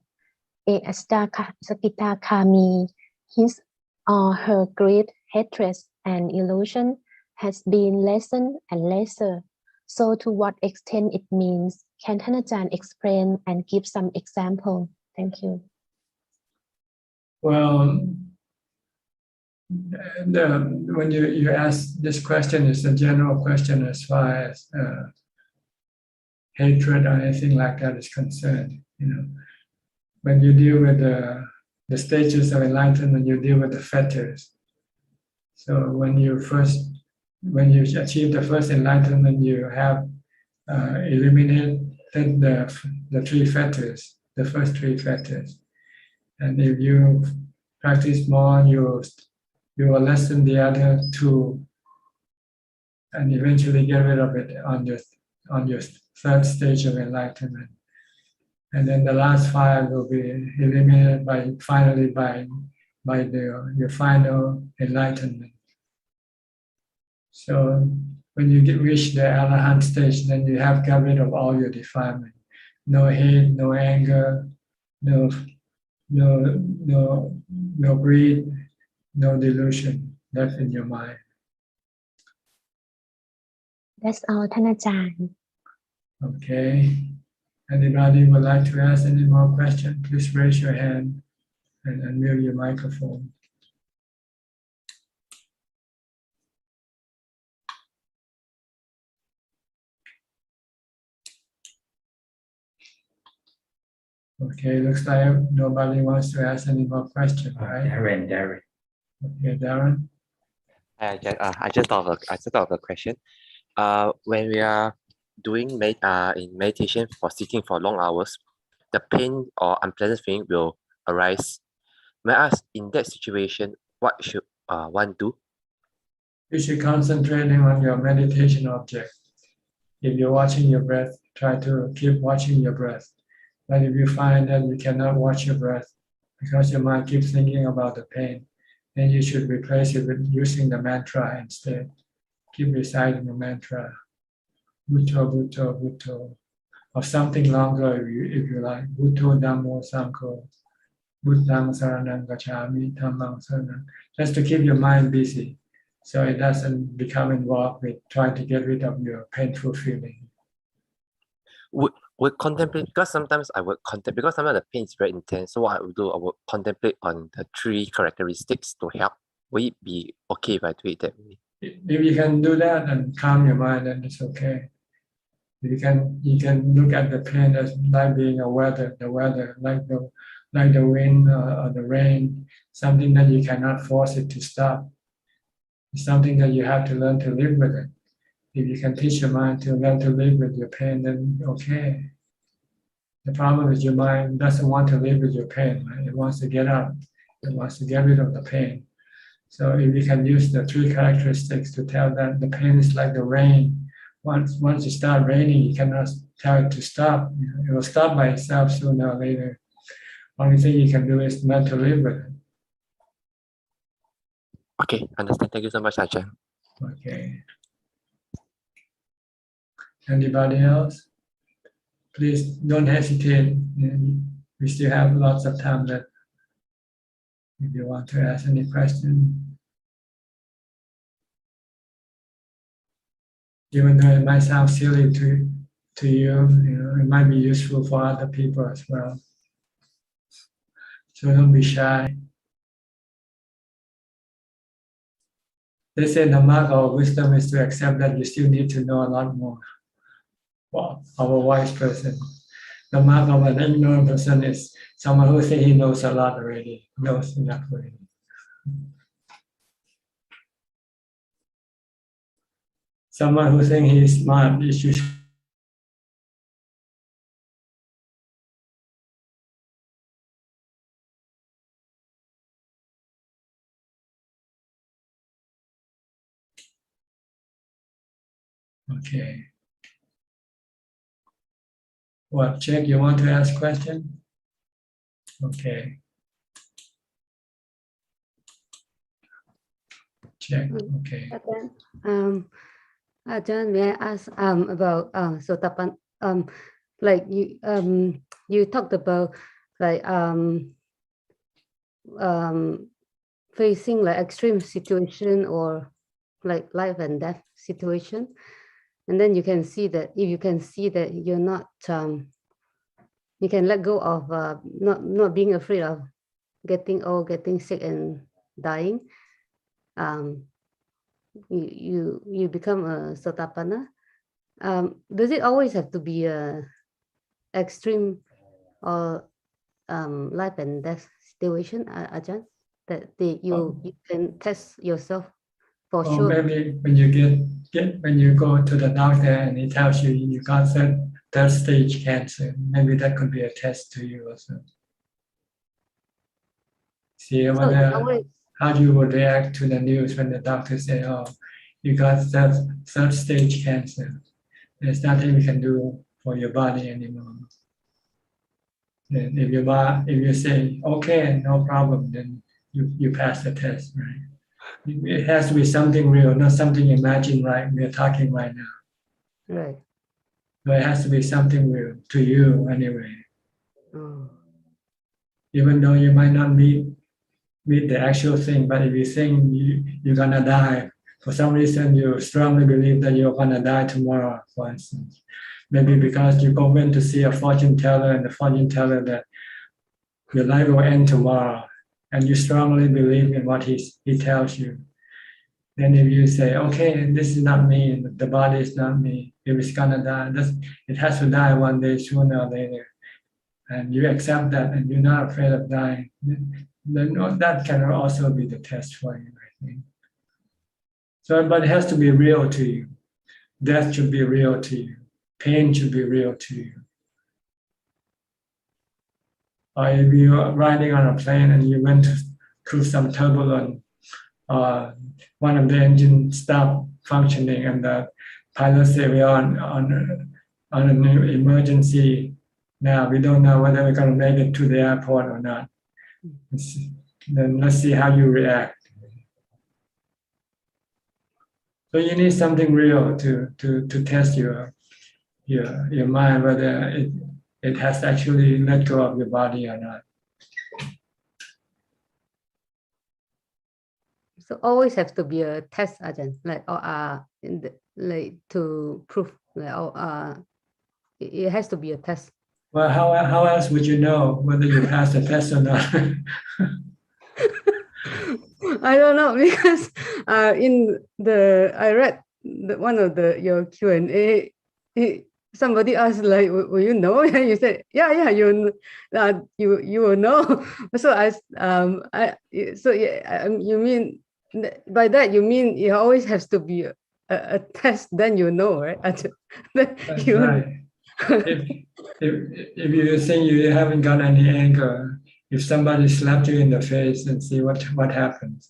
A Sakitakami, his or her greed, hatred, and illusion has been lessened and lesser. So to what extent it means? Can Thanachan explain and give some example? Thank you. Well, when you ask this question, it's a general question as far as hatred or anything like that is concerned. When you deal with the stages of enlightenment, you deal with the fetters. So when you achieve the first enlightenment, you have eliminated the three fetters, the first three fetters. And if you practice more, you you will lessen the other two and eventually get rid of it on your third stage of enlightenment. And then the last 5 will be eliminated by your final enlightenment. So when you reach the Arahant stage, then you have got rid of all your defilement. No hate, no anger, no greed, no delusion left in your mind. That's all ท่านอาจารย์ Okay. Anybody would like to ask any more questions? Please raise your hand and unmute your microphone. Okay, looks like nobody wants to ask any more questions, right? Darren. Okay, Darren. I just thought of a question. When we are doing in meditation for sitting for long hours, the pain or unpleasant feeling will arise. May I ask, in that situation, what should one do? You should concentrate on your meditation object. If you're watching your breath, try to keep watching your breath. But if you find that you cannot watch your breath because your mind keeps thinking about the pain, then you should replace it with using the mantra instead. Keep reciting the mantra, Bhutto, Bhutto, Bhutto, or something longer if you like. Bhutto, Dhammo, Sangho, Buddhang Saranang Gacchami, Dhammang Saranang. Just to keep your mind busy, so it doesn't become involved with trying to get rid of your painful feeling. Would contemplate, because sometimes I would contemplate, because sometimes the pain is very intense. So what I would do, I would contemplate on the 3 characteristics to help. Will it be okay if I do it that way? If you can do that and calm your mind, then it's okay. You can look at the pain as like being the weather, like the wind or the rain, something that you cannot force it to stop. It's something that you have to learn to live with it. If you can teach your mind to learn to live with your pain, then okay. The problem is your mind doesn't want to live with your pain, right? It wants to get out. It wants to get rid of the pain. So if you can use the 3 characteristics to tell that the pain is like the rain. Once it starts raining, you cannot tell it to stop. It will stop by itself sooner or later. Only thing you can do is learn to live with it. Okay, understand. Thank you so much, Ajahn. Okay. Anybody else? Please don't hesitate. We still have lots of time left. If you want to ask any question, even though it might sound silly to you, it might be useful for other people as well. So don't be shy. They say the mark of wisdom is to accept that you still need to know a lot more. Wow, of a wise person. The mark of an ignorant person is someone who thinks he knows a lot already, knows enough already. Someone who thinks he is smart is usually okay. What, Jack, you want to ask a question? Okay. Jack, okay. Ajahn, may I ask about Sotapan? Like you talked about like facing like extreme situation or like life and death situation, and then you can see that if you can see that you're not you can let go of not being afraid of getting old, getting sick and dying. You become a Sotapanna. Does it always have to be a extreme or life and death situation, Ajahn? That you can test yourself for sure. Maybe when you go to the doctor and he tells you you got third stage cancer, maybe that could be a test to you also. See, so how you would react to the news when the doctor say, "Oh, you got third stage cancer. There's nothing we can do for your body anymore." Then if you say, "Okay, no problem," then you pass the test, right? It has to be something real, not something imagined, right? We're talking right now. Right. So it has to be something real to you anyway. Oh. Even though you might not meet the actual thing, but if you think you're gonna die, for some reason you strongly believe that you're gonna die tomorrow, for instance. Maybe because you went to see a fortune teller and the fortune teller that your life will end tomorrow, and you strongly believe in what he tells you. Then if you say, "Okay, this is not me, the body is not me, if it's gonna die, it has to die one day sooner or later," and you accept that and you're not afraid of dying, then that can also be the test for you, I think. So, but it has to be real to you. Death should be real to you. Pain should be real to you. Or if you're riding on a plane and you went through some turbulence, one of the engines stopped functioning and the pilot said, "We're on an emergency now. We don't know whether we're going to make it to the airport or not." Then let's see how you react. So you need something real to test your mind whether it has actually let go of your body or not. So always have to be a test, Ajahn, like to prove it has to be a test. Well, how else would you know whether you passed the test or not? I don't know, because I read one of your Q&A. Somebody asked, like, "Will you know?" And you said, "Yeah, you will know." So you mean by that you mean it always has to be a test, then you know, right? That's right. If you think you haven't got any anger, if somebody slapped you in the face and see what happens.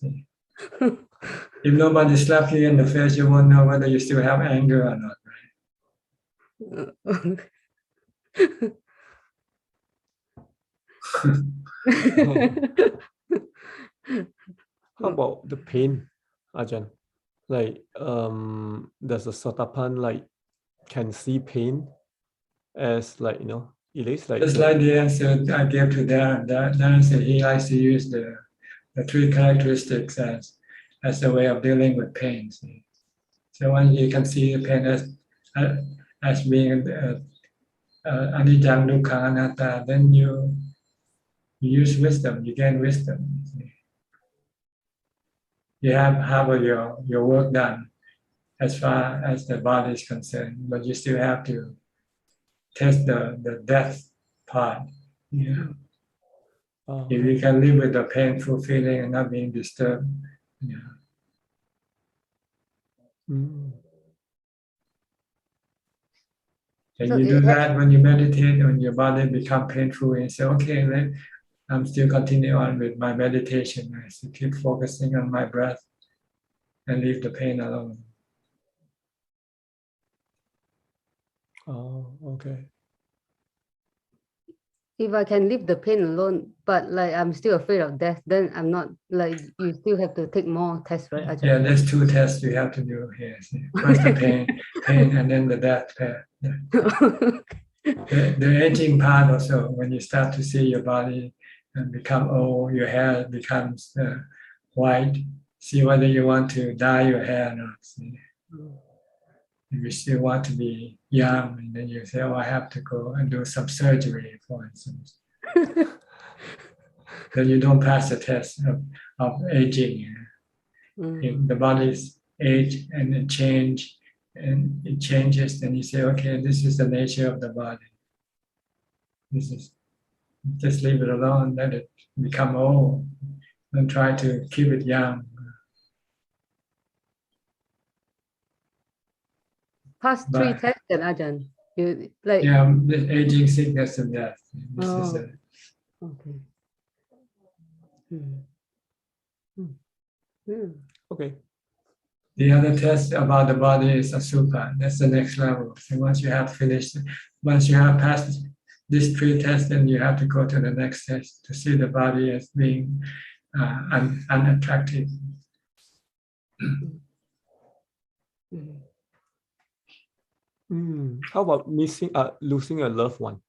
If nobody slapped you in the face, you won't know whether you still have anger or not, right? How about the pain, Ajahn? Like, does a Sotapan like can see pain as like, it is like just like the answer I gave to Darren said he likes to use the three characteristics as a way of dealing with pain. So when you can see the pain as being anicca, dukkha, anatta, then you use wisdom, you gain wisdom. You have half of your work done as far as the body is concerned, but you still have to test the death part. Yeah. If you can live with the painful feeling and not being disturbed. Yeah. And you do that when you meditate, when your body becomes painful, and you say, "Okay, I'm still continue on with my meditation. I still keep focusing on my breath and leave the pain alone." Oh, okay. If I can leave the pain alone, but like I'm still afraid of death, then I'm not, like, you still have to take more tests, right, Ajahn? Yeah, there's two tests you have to do here. First the pain, and then the death part. The aging part also, when you start to see your body and become old, your hair becomes white, see whether you want to dye your hair or not. If you still want to be young, and then you say, "Oh, I have to go and do some surgery," for instance. Then you don't pass the test of aging. If the body's age and it changes, then you say, "Okay, this is the nature of the body. Just leave it alone, let it become old, and try to keep it young." Past three tests, then, Ajahn. You like. Yeah, the aging, sickness, and death. This is Okay. Okay. The other test about the body is asupa. That's the next level. So once you have passed these 3 tests, then you have to go to the next test to see the body as being unattractive. How about losing a loved one?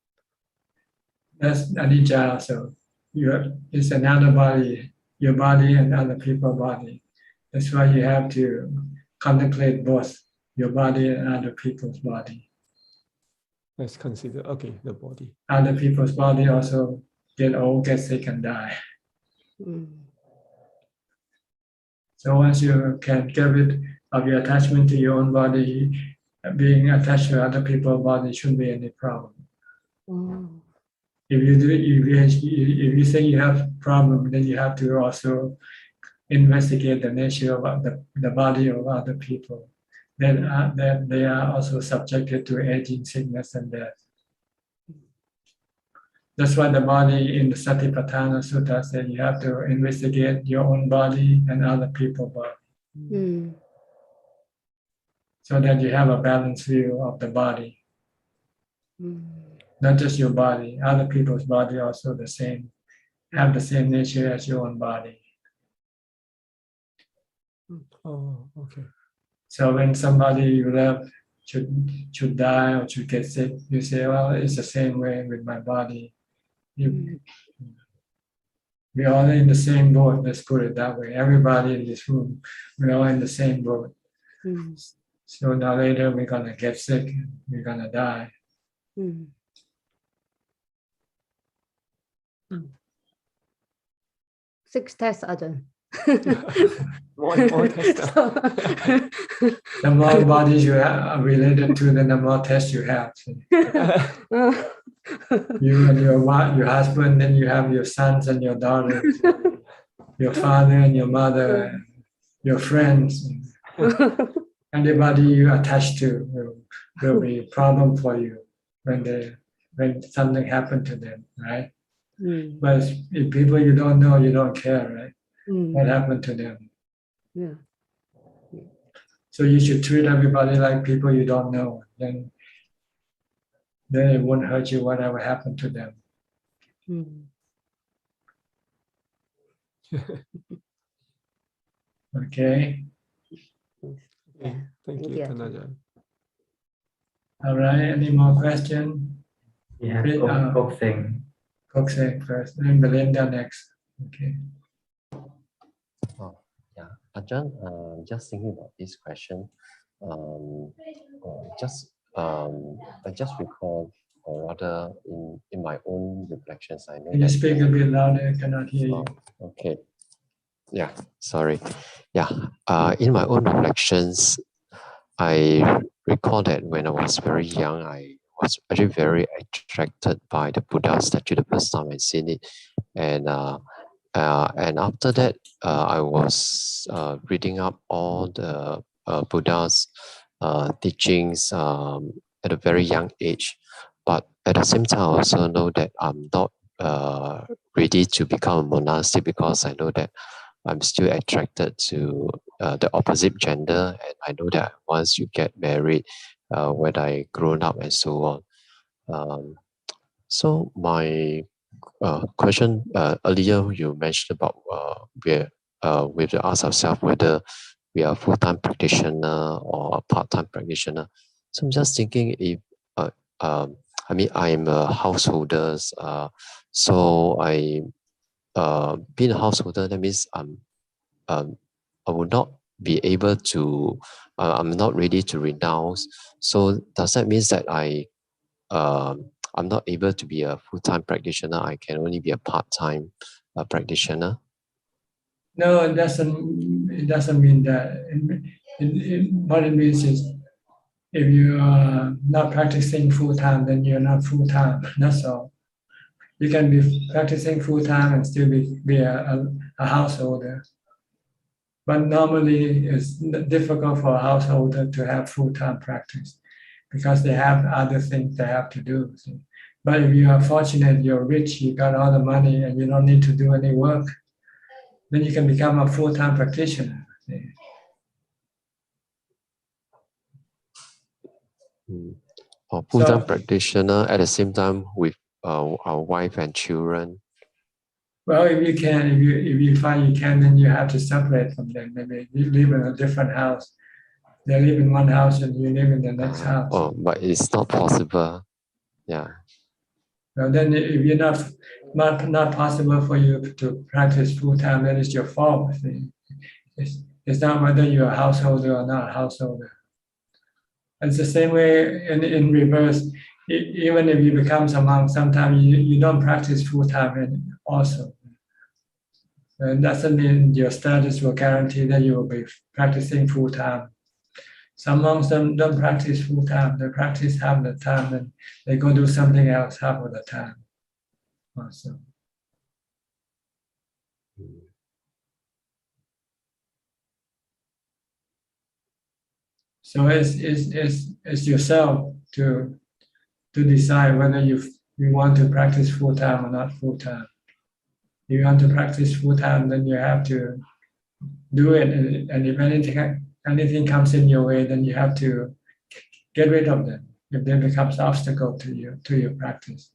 That's anicca also. It's another body, your body and other people's body. That's why you have to contemplate both your body and other people's body. Let's consider, okay, the body. Other people's body also get old, get sick, and die. So once you can get rid of your attachment to your own body, being attached to other people's body shouldn't be any problem. If you think you have problem, then you have to also investigate the nature of the body of other people. Then they are also subjected to aging, sickness, and death. That's why the body in the Satipatthana Sutta said you have to investigate your own body and other people's body. So that you have a balanced view of the body. Not just your body, other people's body also the same, have the same nature as your own body. Oh, okay. So when somebody you love should die or should get sick, you say, well, it's the same way with my body. We're all in the same boat, let's put it that way. Everybody in this room, we're all in the same boat. So now later we're gonna get sick, we're gonna die. 6 tests, Ajahn. One more test. The more bodies you have related to, the more tests you have. You and your wife, your husband, then you have your sons and your daughters, your father and your mother, your friends. Anybody you attach to will be a problem for you when something happened to them, right? But if people you don't know, you don't care, right? What happened to them? Yeah. So you should treat everybody like people you don't know. Then it won't hurt you whatever happened to them. Okay. Thank you, Tanajan. All right. Any more questions? Yeah, Kokseng first, then Belinda next. Okay. Yeah, Ajahn, just thinking about this question. I just recall, or rather, in my own reflections, I know. Can you speak a bit louder? I cannot hear you. Okay. Yeah, sorry. Yeah, in my own reflections, I recall that when I was very young, I was actually very attracted by the Buddha statue the first time I seen it, and after that, I was reading up all the Buddha's teachings at a very young age. But at the same time, I also know that I'm not ready to become a monastic because I know that I'm still attracted to the opposite gender, and I know that once you get married, when I grown up and so on. So my question earlier you mentioned about we have to ask ourselves whether we are a full-time practitioner or a part-time practitioner. So I'm just thinking if I mean I'm a householder, so I being a householder, that means I will not be able to I'm not ready to renounce. So does that mean that I'm not able to be a full-time practitioner? I can only be a part-time practitioner. No, it doesn't mean that. What it means is, if you are not practicing full-time, then you're not full-time. That's all. You can be practicing full-time and still be a householder. But normally, it's difficult for a householder to have full-time practice because they have other things they have to do. But if you are fortunate, you're rich, you got all the money, and you don't need to do any work, then you can become a full-time practitioner. Or full-time practitioner at the same time with our wife and children. Well, if you can, if you find you can, then you have to separate from them. Maybe you live in a different house. They live in one house and you live in the next house. Oh, but it's not possible. Yeah. Well, then if you're not possible for you to practice full time, then it's your fault. It's not whether you're a householder or not a householder. It's the same way in reverse. Even if you become a monk, sometimes you don't practice full time also. And that doesn't mean your status will guarantee that you will be practicing full time. Some monks don't practice full time. They practice half the time and they go do something else half of the time. Also. So it's yourself to decide whether you want to practice full time or not full time. If you want to practice full time, then you have to do it, and if anything comes in your way, then you have to get rid of them if they become an obstacle to your practice.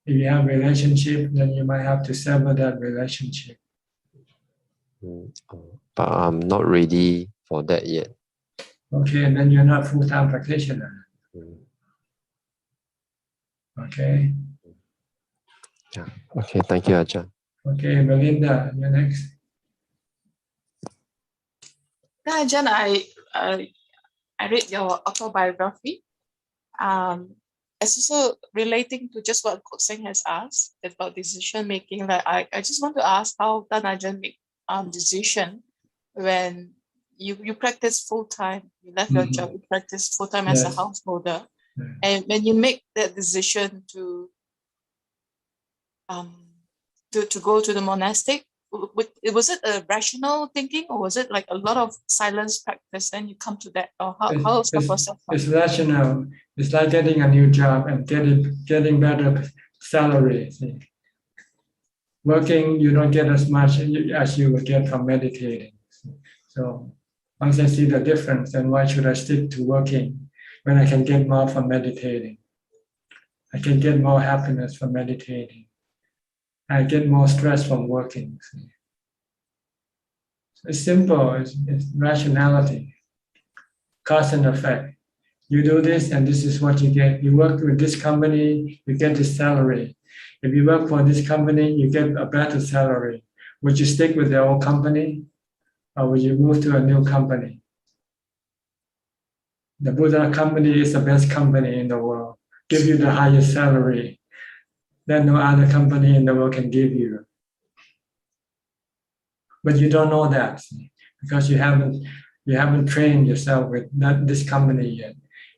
If you have a relationship, then you might have to sever that relationship. But I'm not ready for that yet. Okay, and then you're not full-time practitioner. Okay. Yeah. Okay, thank you, Ajahn. Okay, Belinda, you're next. Ajahn, I read your autobiography. It's also relating to just what Coach Seng has asked about decision making. Like I just want to ask how Ajahn make decision when you practice full time. You left your job, you practice full time as a householder, and when you make that decision to go to the monastic, was it a rational thinking, or was it like a lot of silence practice and you come to that, or how's the process? It's rational. It's like getting a new job and getting better salary. See? Working, you don't get as much as you would get from meditating. So once I see the difference, then why should I stick to working when I can get more from meditating? I can get more happiness from meditating. I get more stress from working. See? So it's simple, it's rationality, cause and effect. You do this and this is what you get. You work with this company, you get this salary. If you work for this company, you get a better salary. Would you stick with the old company or would you move to a new company? The Buddha company is the best company in the world, give you the highest salary that no other company in the world can give you. But you don't know that because you haven't trained yourself with this company yet.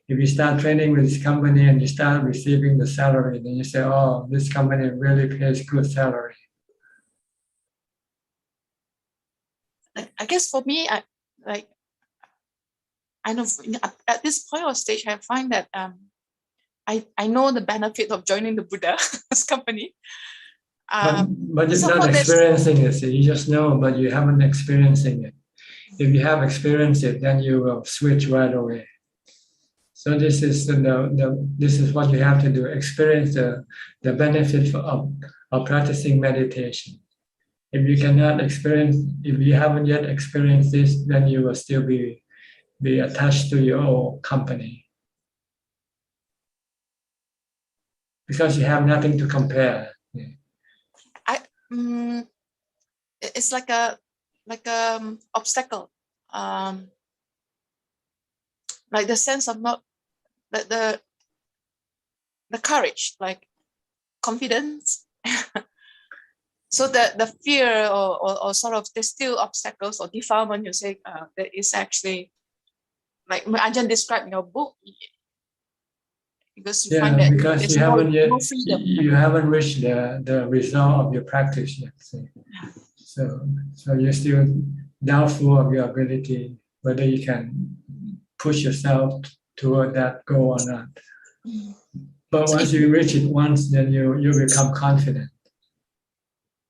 If you start training with this company and you start receiving the salary, then you say, oh, this company really pays good salary. I guess for me, I know at this point or stage, I find that I know the benefit of joining the Buddha's company. But you're not experiencing it. You just know, but you haven't experiencing it. If you have experienced it, then you will switch right away. So this is this is what you have to do. Experience the benefit of practicing meditation. If you cannot experience, if you haven't yet experienced this, then you will still be attached to your old company because you have nothing to compare. It's like a obstacle, like the sense of not the courage, like confidence. So the fear or sort of there's still obstacles or defilement. You say that is actually like Ajahn described in your book. Because you find that because you haven't reached the result of your practice yet. See? So you're still doubtful of your ability, whether you can push yourself toward that goal or not. But once you reach it once, then you become confident.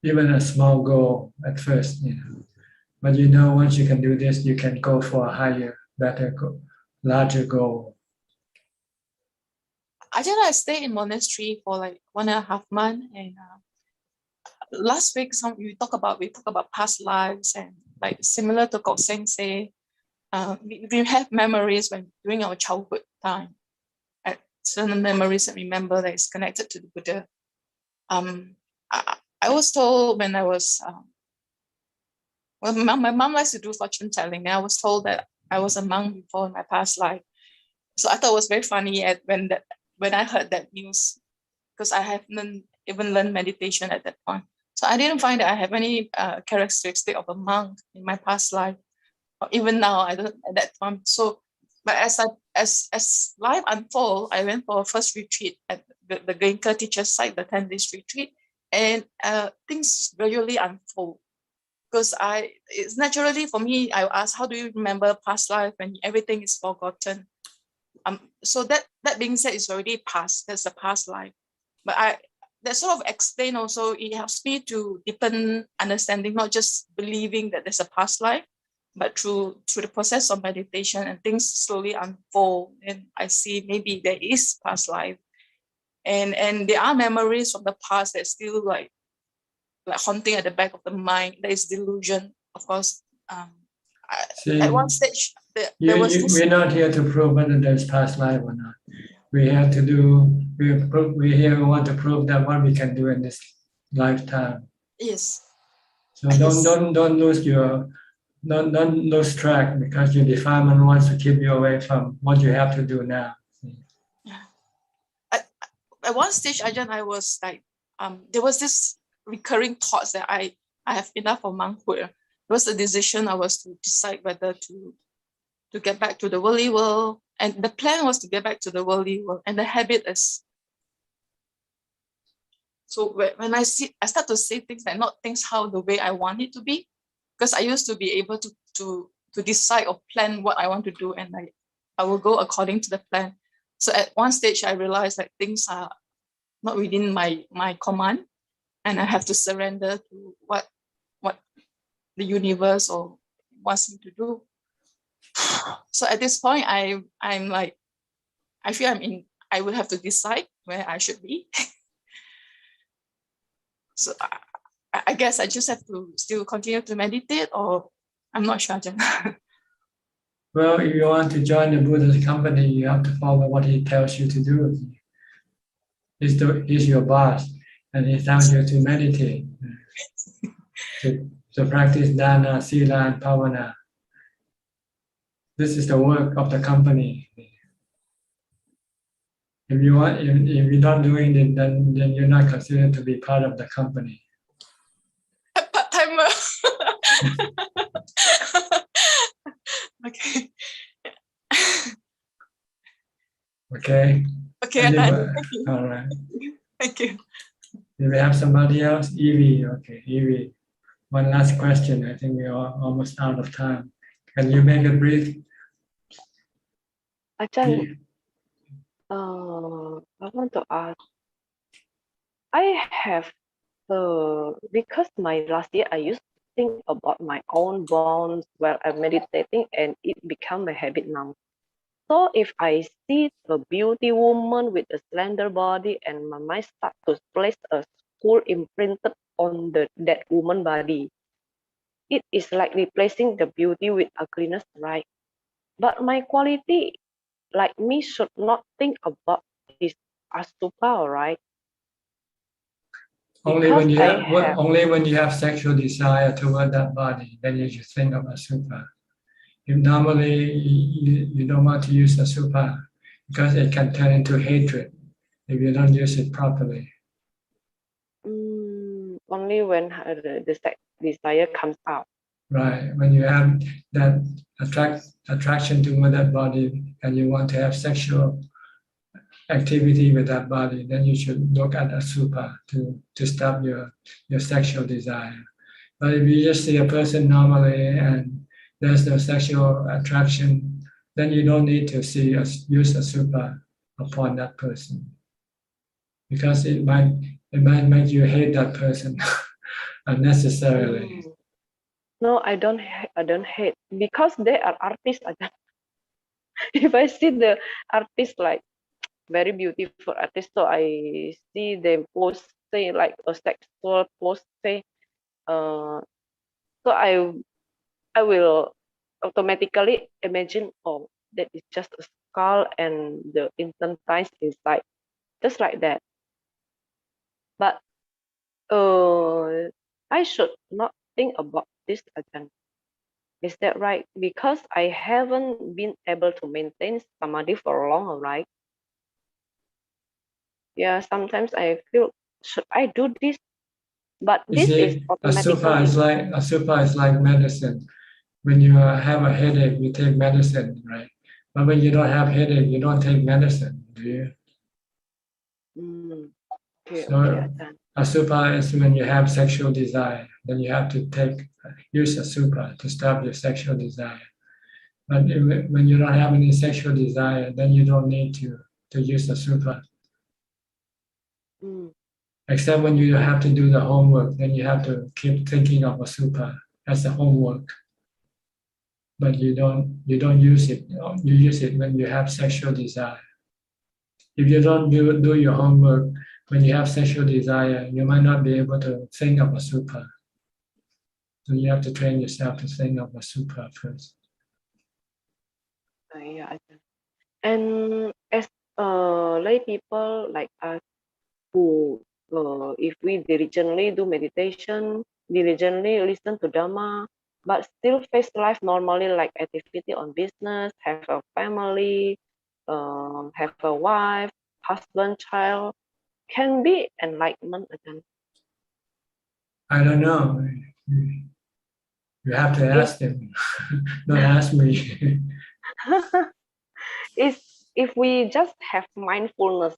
even a small goal at first, but once you can do this, you can go for a higher, better goal, larger goal. I stayed in monastery for like 1.5 months, and last week we talk about past lives, and like similar to Kok Seng say, we have memories when during our childhood time, certain memories that we remember that is connected to the Buddha. I was told when I was my mom likes to do fortune telling, and I was told that I was a monk before in my past life. So I thought it was very funny when I heard that news, because I haven't even learned meditation at that point. So I didn't find that I have any characteristic of a monk in my past life, or even now I don't at that time. So, but as life unfold, I went for a first retreat at the Grinka teacher's site, the 10 days retreat, and things gradually unfold. Because it's naturally for me, I ask, how do you remember past life when everything is forgotten? So that being said, it's already past. That's the past life. But that sort of explain also, it helps me to deepen understanding, not just believing that there's a past life, but through the process of meditation, and things slowly unfold, and I see maybe there is past life, and there are memories from the past that still like haunting at the back of the mind. There is delusion, of course. At one stage, there was this. We're not here to prove whether there's past life or not. We want to prove that what we can do in this lifetime. Yes. So don't lose track, because your defilement wants to keep you away from what you have to do now. At one stage, Ajahn, I was like, there was this recurring thoughts that I have enough of monkhood. It was a decision I was to decide whether to get back to the worldly world, and the plan was to get back to the worldly world, and the habit is. So when I start to say things like not things how the way I want it to be, because I used to be able to decide or plan what I want to do, and I will go according to the plan. So at one stage, I realized that things are not within my command, and I have to surrender to what the universe or wants me to do. So at this point, I'm like, I feel I will have to decide where I should be. So I guess I just have to still continue to meditate, or I'm not sure. Well, if you want to join the Buddha's company, you have to follow what he tells you to do. He's your boss, and he tells you to meditate, to practice dana, sila, and pavana. This is the work of the company. If you're not doing it, then you're not considered to be part of the company. Part-timer. Okay. Okay. Okay. Thank you. All right. Thank you. Do we have somebody else? Evie. Okay, Evie. One last question. I think we are almost out of time. Can you make it brief? Ajahn, I want to ask. I have because my last year I used to think about my own bones while I'm meditating, and it became a habit now. So if I see a beauty woman with a slender body, and my mind starts to place a school imprinted on that woman body, it is like replacing the beauty with ugliness, right? But my quality, like me, should not think about this asupa, right? Only when you have sexual desire toward that body, then you should think of asupa. If normally you don't want to use asupa, because it can turn into hatred if you don't use it properly. Only when the sex desire comes out. Right. When you have that attraction toward that body, and you want to have sexual activity with that body, then you should look at asupa to stop your sexual desire. But if you just see a person normally and there's no sexual attraction, then you don't need to use asupa upon that person, because it might make you hate that person. unnecessarily. No, I don't hate because they are artists. If I see the artists like very beautiful artists, so I see them post say like a sexual post say, so I will automatically imagine, oh, that is just a skull and the intestines inside, just like that. But I should not think about this again. Is that right? Because I haven't been able to maintain samadhi for long, right? Yeah, sometimes I feel, should I do this? But You this see, is automatically. Asubha is like medicine. When you have a headache, you take medicine, right? But when you don't have headache, you don't take medicine, do you? Okay, So Asubha is when you have sexual desire, then you have to use Asubha to stop your sexual desire. But when you don't have any sexual desire, then you don't need to use Asubha. Except when you have to do the homework, then you have to keep thinking of Asubha as the homework. But you don't use it. You use it when you have sexual desire. If you don't do your homework when you have sexual desire, you might not be able to think of Asubha. So you have to train yourself to think of Asubha first. Yeah. And as lay people like us who, if we diligently do meditation, diligently listen to Dhamma, but still face life normally like activity on business, have a family, have a wife, husband, child, can be enlightenment again. I don't know. You have to ask them. Don't ask me. If we just have mindfulness,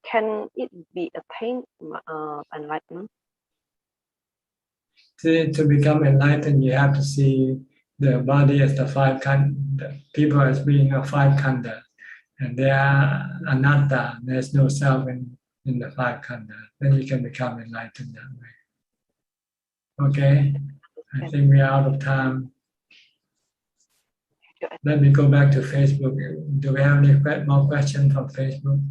can it be attained enlightenment? To become enlightened, you have to see the body as the people as being a five khandha, and they are anatta. There's no self in the five khandha. Then you can become enlightened that way. Okay, I think we are out of time. Let me go back to Facebook. Do we have any more questions from Facebook?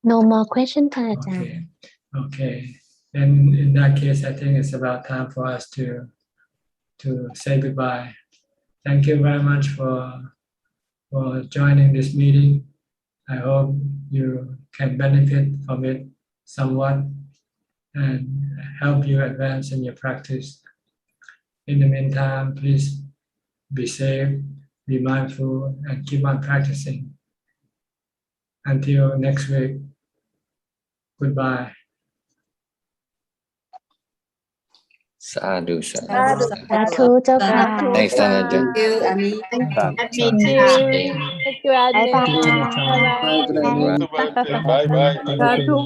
No more questions, Ajahn. Okay. Then in that case, I think it's about time for us to say goodbye. Thank you very much for joining this meeting. I hope you can benefit from it somewhat and help you advance in your practice. In the meantime, please be safe, be mindful, and keep on practicing. Until next week, goodbye. Sadhu. Satu เจ้าค่ะ Thanks, Tanajan. Thank you, Ami. Thank you, Adi. Bye-bye. Bye-bye. Bye bye. Sadhu.